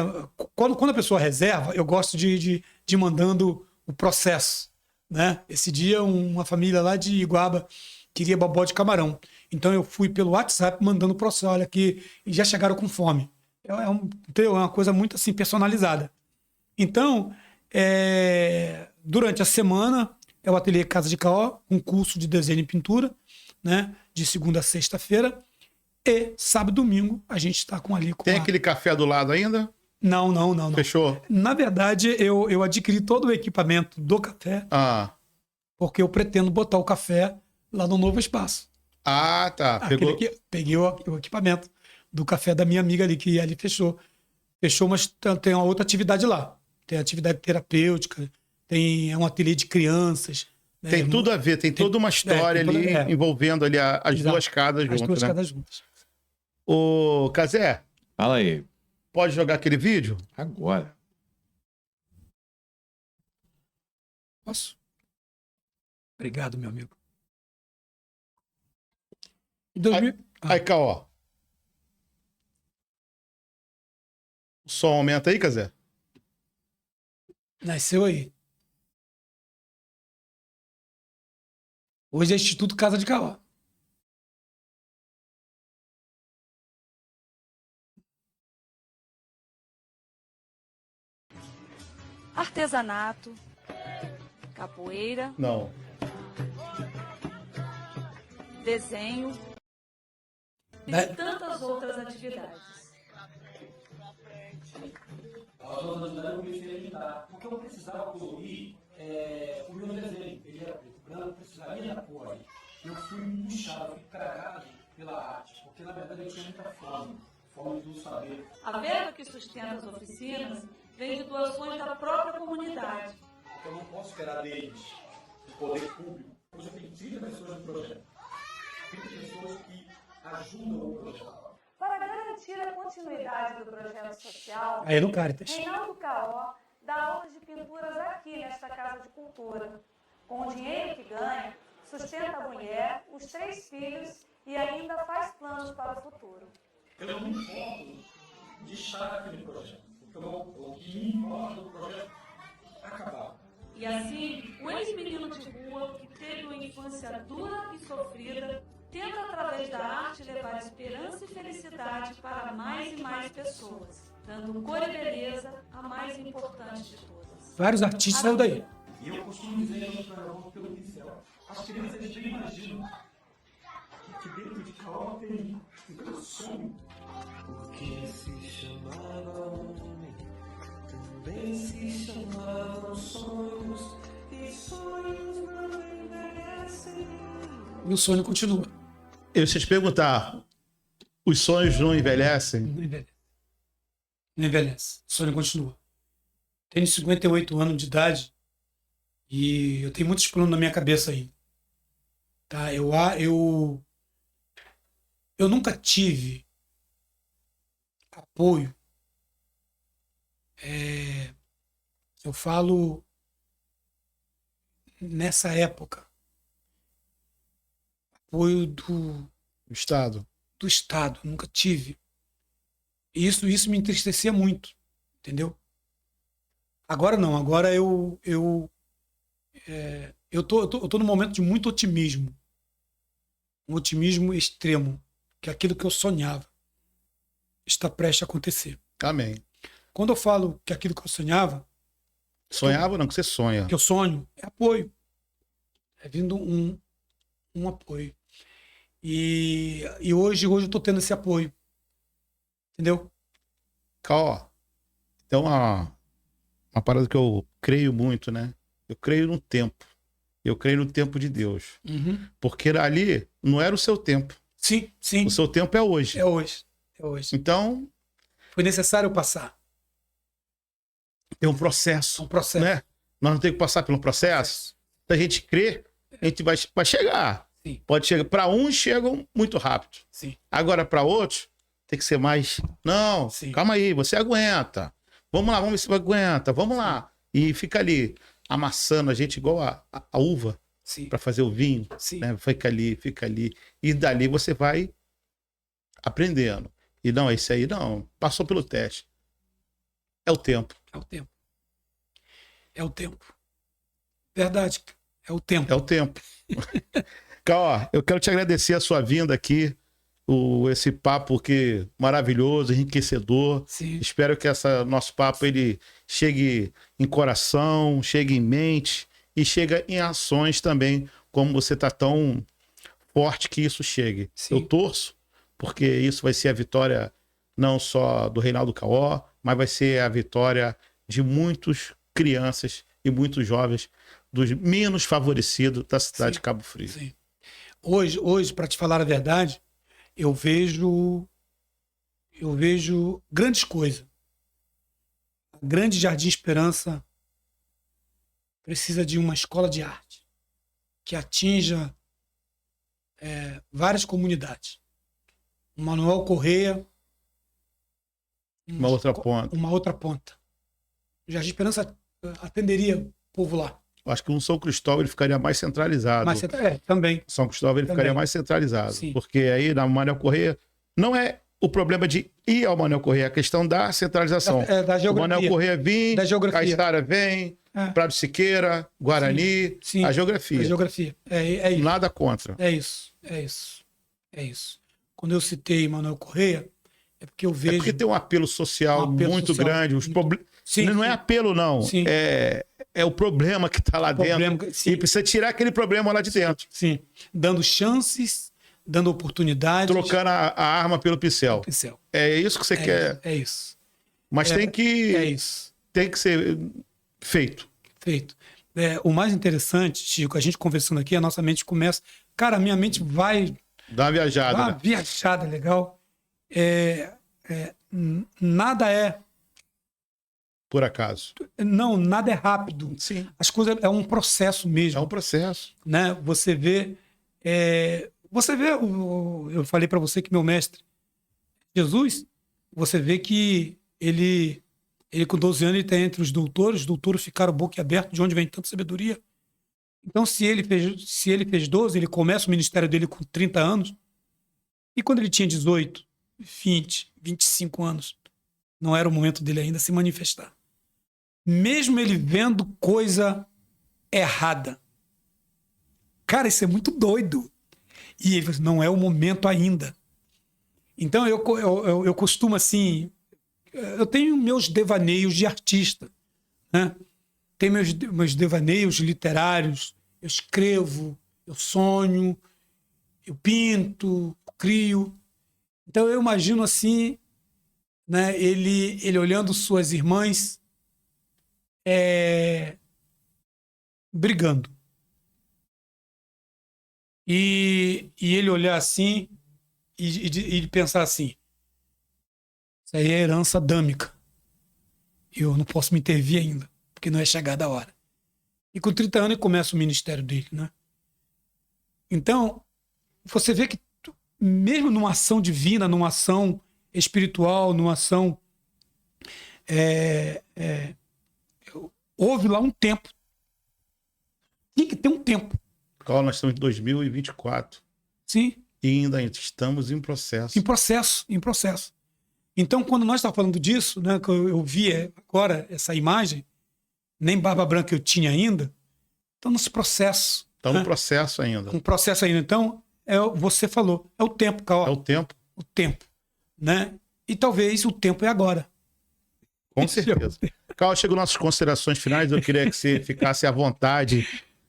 Quando a pessoa reserva, eu gosto de ir mandando o processo. Né? Esse dia, uma família lá de Iguaba queria bobó de camarão. Então, eu fui pelo WhatsApp mandando o processo. Olha aqui, e já chegaram com fome. É uma coisa muito assim personalizada. Então, durante a semana, é o ateliê Casa de Caó, um curso de desenho e pintura, né? De segunda a sexta-feira. E sábado e domingo a gente está ali com Tem aquele café do lado ainda? Não. Fechou? Na verdade, eu adquiri todo o equipamento do café, porque eu pretendo botar o café lá no novo espaço. Ah, tá. Peguei o equipamento do café da minha amiga ali, que ali fechou. Fechou, mas tem uma outra atividade lá. Tem atividade terapêutica, tem um ateliê de crianças. Né? Tem tudo a ver, tem toda uma história ali envolvendo ali as duas casas juntas. As duas casas juntas. Ô, Cazé, Fala aí. pode jogar aquele vídeo? Agora. Posso? Obrigado, meu amigo. Aí, Caó. O som aumenta aí, Cazé? Nasceu aí. Hoje é Instituto Casa de Caó. Artesanato, capoeira, Não. desenho e tantas outras atividades. Porque eu precisava colorir o meu desenho. Ele era preto e branco, precisaria da cor. Eu fui puxado, fui carregado pela arte, porque na verdade eu tinha muita fome do saber. A verba que sustenta as oficinas vem de doações da própria comunidade. Eu não posso esperar deles, do poder público. Hoje eu tenho 30 pessoas no projeto. 30 pessoas que ajudam o projeto. Para garantir a continuidade do projeto social, Aí no Caritas. Reinaldo Caó dá aulas de pinturas aqui nesta Casa de Cultura. Com o dinheiro que ganha, sustenta a mulher, os 3 filhos e ainda faz planos para o futuro. Eu não me importo de estar aqui no projeto. O que me importa do projeto acabar. E assim, o ex-menino de rua, que teve uma infância dura e sofrida, tenta através da arte levar esperança e felicidade para mais e mais pessoas, dando cor e beleza a mais importante de todas. Vários artistas saíram daí. E eu costumo dizer pelo pincel. As crianças nem imaginam que dentro de Caó tem um sonho. O que se chamava homem também se chamavam sonhos, e sonhos não envelhecem. E o sonho continua. Eu se te perguntar, os sonhos não envelhecem? Não envelhece. Não envelhece. O sonho continua. Tenho 58 anos de idade e eu tenho muitos planos na minha cabeça ainda. Tá? Eu nunca tive apoio. Eu falo nessa época. Apoio do Estado. Estado, nunca tive. E isso me entristecia muito, entendeu? Agora não, agora eu tô num momento de muito otimismo. Um otimismo extremo, que aquilo que eu sonhava está prestes a acontecer. Amém. Quando eu falo que aquilo que eu sonhava, Sonhava ou não? Que você sonha. que eu sonho, é apoio. É vindo um apoio. E hoje eu tô tendo esse apoio. Entendeu? Ó, então uma parada que eu creio muito, né? Eu creio no tempo. Eu creio no tempo de Deus. Uhum. Porque ali não era o seu tempo. Sim, sim. O seu tempo é hoje. É hoje. É hoje. Então, Foi necessário eu passar. tem um É processo, um processo. né? Nós não temos que passar pelo processo. Se a gente crer, a gente vai chegar. Sim. Pode chegar. Para uns chegam muito rápido. Sim. Agora, para outros, tem que ser mais. Não, Sim. calma aí, você aguenta. Vamos lá, vamos ver se você aguenta. Vamos lá. E fica ali amassando a gente igual a uva Sim. para fazer o vinho. Sim. Né? Fica ali, fica ali. E dali você vai aprendendo. E não, esse aí não. Passou pelo teste. É o tempo. É o tempo. É o tempo. Verdade. É o tempo. É o tempo. Ó, eu quero te agradecer a sua vinda aqui. Esse papo que maravilhoso, enriquecedor. Sim. Espero que nosso papo ele chegue em coração, chegue em mente e chegue em ações também, como você está tão forte que isso chegue. Sim. Eu torço, porque isso vai ser a vitória não só do Reinaldo Caó, mas vai ser a vitória de muitas crianças e muitos jovens dos menos favorecidos da cidade Sim. de Cabo Frio. Sim. Hoje, para te falar a verdade, eu vejo grandes coisas. A Grande Jardim Esperança precisa de uma escola de arte que atinja várias comunidades. O Manuel Correia, Uma outra ponta. uma outra ponta. O Jardim Esperança atenderia o povo lá. Acho que um São Cristóvão ele ficaria mais centralizado. Mas também. São Cristóvão ele Também. ficaria mais centralizado. Sim. Porque aí na Manuel Correia não é o problema de ir ao Manuel Correia, é a questão da centralização. Da O geografia. Manuel Correia vem, Da geografia. Caixara vem, É. Prado Siqueira, Guarani, Sim. a geografia. A geografia. É isso. Nada contra. É isso. Quando eu citei Manuel Correia, é porque eu vejo. É porque tem um apelo social Um apelo muito social grande. Sim, não sim. é apelo, não. Sim. É o problema que está lá Problema, dentro. sim. E precisa tirar aquele problema lá de dentro. Sim. Dando chances, dando oportunidades. Trocando a arma pelo pincel. Pincel. É isso que você quer. É isso. Mas É tem que isso. ser feito. Feito. O mais interessante, Chico, a gente conversando aqui, a nossa mente começa. Cara, a minha mente vai. Dá uma viajada. Uma Né? viajada legal. Nada é. Por acaso. Não, nada é rápido. Sim. As coisas é um processo mesmo. É um processo. Né? Você vê, eu falei para você que meu mestre Jesus, você vê que ele com 12 anos ele está entre os doutores ficaram boquiabertos de onde vem tanta sabedoria. Então se ele fez 12, ele começa o ministério dele com 30 anos, e quando ele tinha 18, 20, 25 anos, não era o momento dele ainda se manifestar. Mesmo ele vendo coisa errada. Cara, isso é muito doido. E ele falou assim, não é o momento ainda. Então eu costumo assim, eu tenho meus devaneios de artista, né? Tenho meus devaneios literários, eu escrevo, eu sonho, eu pinto, eu crio. Então eu imagino assim, né, ele olhando suas irmãs brigando. E ele olhar assim e pensar assim, isso aí é herança adâmica. Eu não posso me intervir ainda, porque não é chegada a hora. E com 30 anos ele começa o ministério dele, né? Então, você vê que mesmo numa ação divina, numa ação espiritual, numa ação... houve lá um tempo. Tinha que ter um tempo. Qual nós estamos em 2024. Sim. E ainda estamos em processo. Em processo. Então, quando nós estávamos falando disso, né, que eu vi agora essa imagem, nem barba branca eu tinha ainda, então nesse processo. Está no processo ainda. Um processo ainda. Então, você falou, é o tempo, Caó. É o tempo. O tempo. Né? E talvez o tempo é agora. Com certeza. Carl, chegou nossas considerações finais. Eu queria que você ficasse à vontade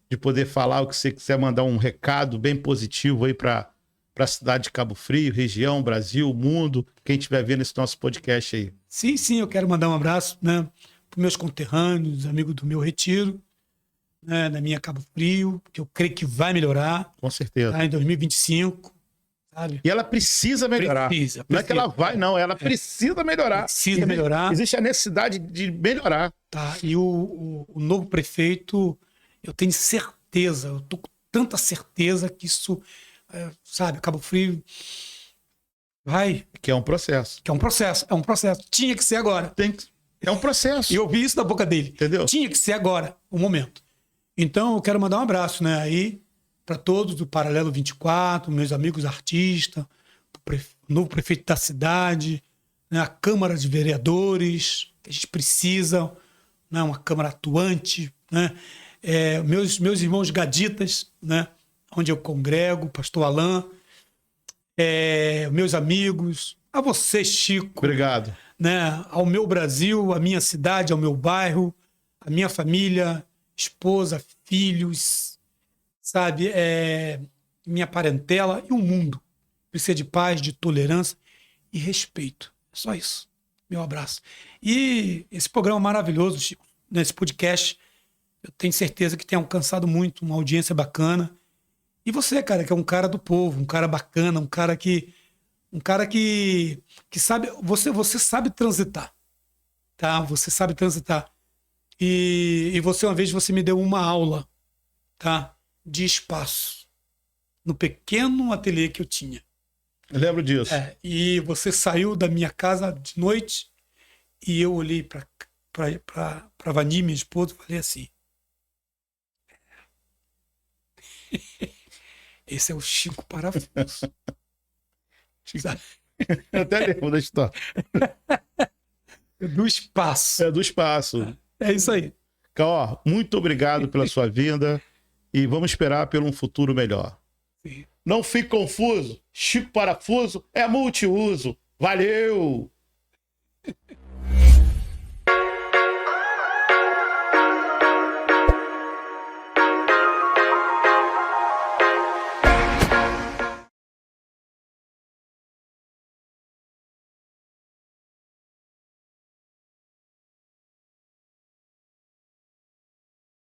de poder falar o que você quiser, mandar um recado bem positivo aí para para a cidade de Cabo Frio, região, Brasil, mundo, quem estiver vendo esse nosso podcast aí? Sim, eu quero mandar um abraço, né, para meus conterrâneos, amigos do meu retiro, né, da minha Cabo Frio, que eu creio que vai melhorar, Com certeza. tá, em 2025, sabe? E ela precisa melhorar. Precisa. Não é que ela vai, não. Ela precisa melhorar. Precisa melhorar. Existe a necessidade de melhorar. Tá? E o novo prefeito, eu tenho certeza, eu tô com tanta certeza que isso, sabe, Cabo Frio vai, Que é um processo. que é um processo. Tinha que ser agora. É um processo. E eu ouvi isso da boca dele. Entendeu? Tinha que ser agora, o momento. Então, eu quero mandar um abraço, né, aí para todos do Paralelo 24, meus amigos artistas, o novo prefeito da cidade, né, a Câmara de Vereadores, que a gente precisa, né, uma Câmara atuante, né, meus irmãos gaditas, né, onde eu congrego, pastor Alain, meus amigos, a você, Chico, Obrigado. né, ao meu Brasil, à minha cidade, ao meu bairro, à minha família, esposa, filhos, sabe, minha parentela e o mundo. Precisa de paz, de tolerância e respeito. É só isso. Meu abraço. E esse programa maravilhoso, Chico, nesse podcast, eu tenho certeza que tem alcançado muito, uma audiência bacana. E você, cara, que é um cara do povo, um cara bacana, um cara que sabe, você sabe transitar, tá? Você sabe transitar. E você, uma vez, você me deu uma aula, tá? De espaço, no pequeno ateliê que eu tinha. Eu lembro disso. E você saiu da minha casa de noite e eu olhei para Vani, minha esposa, e falei assim: esse é o Chico Parafuso. Sabe? Eu até lembro da história. Do espaço. É do espaço. É isso aí. Ó, muito obrigado pela sua vinda e vamos esperar por um futuro melhor. Sim. Não fique confuso. Chico Parafuso é multiuso. Valeu!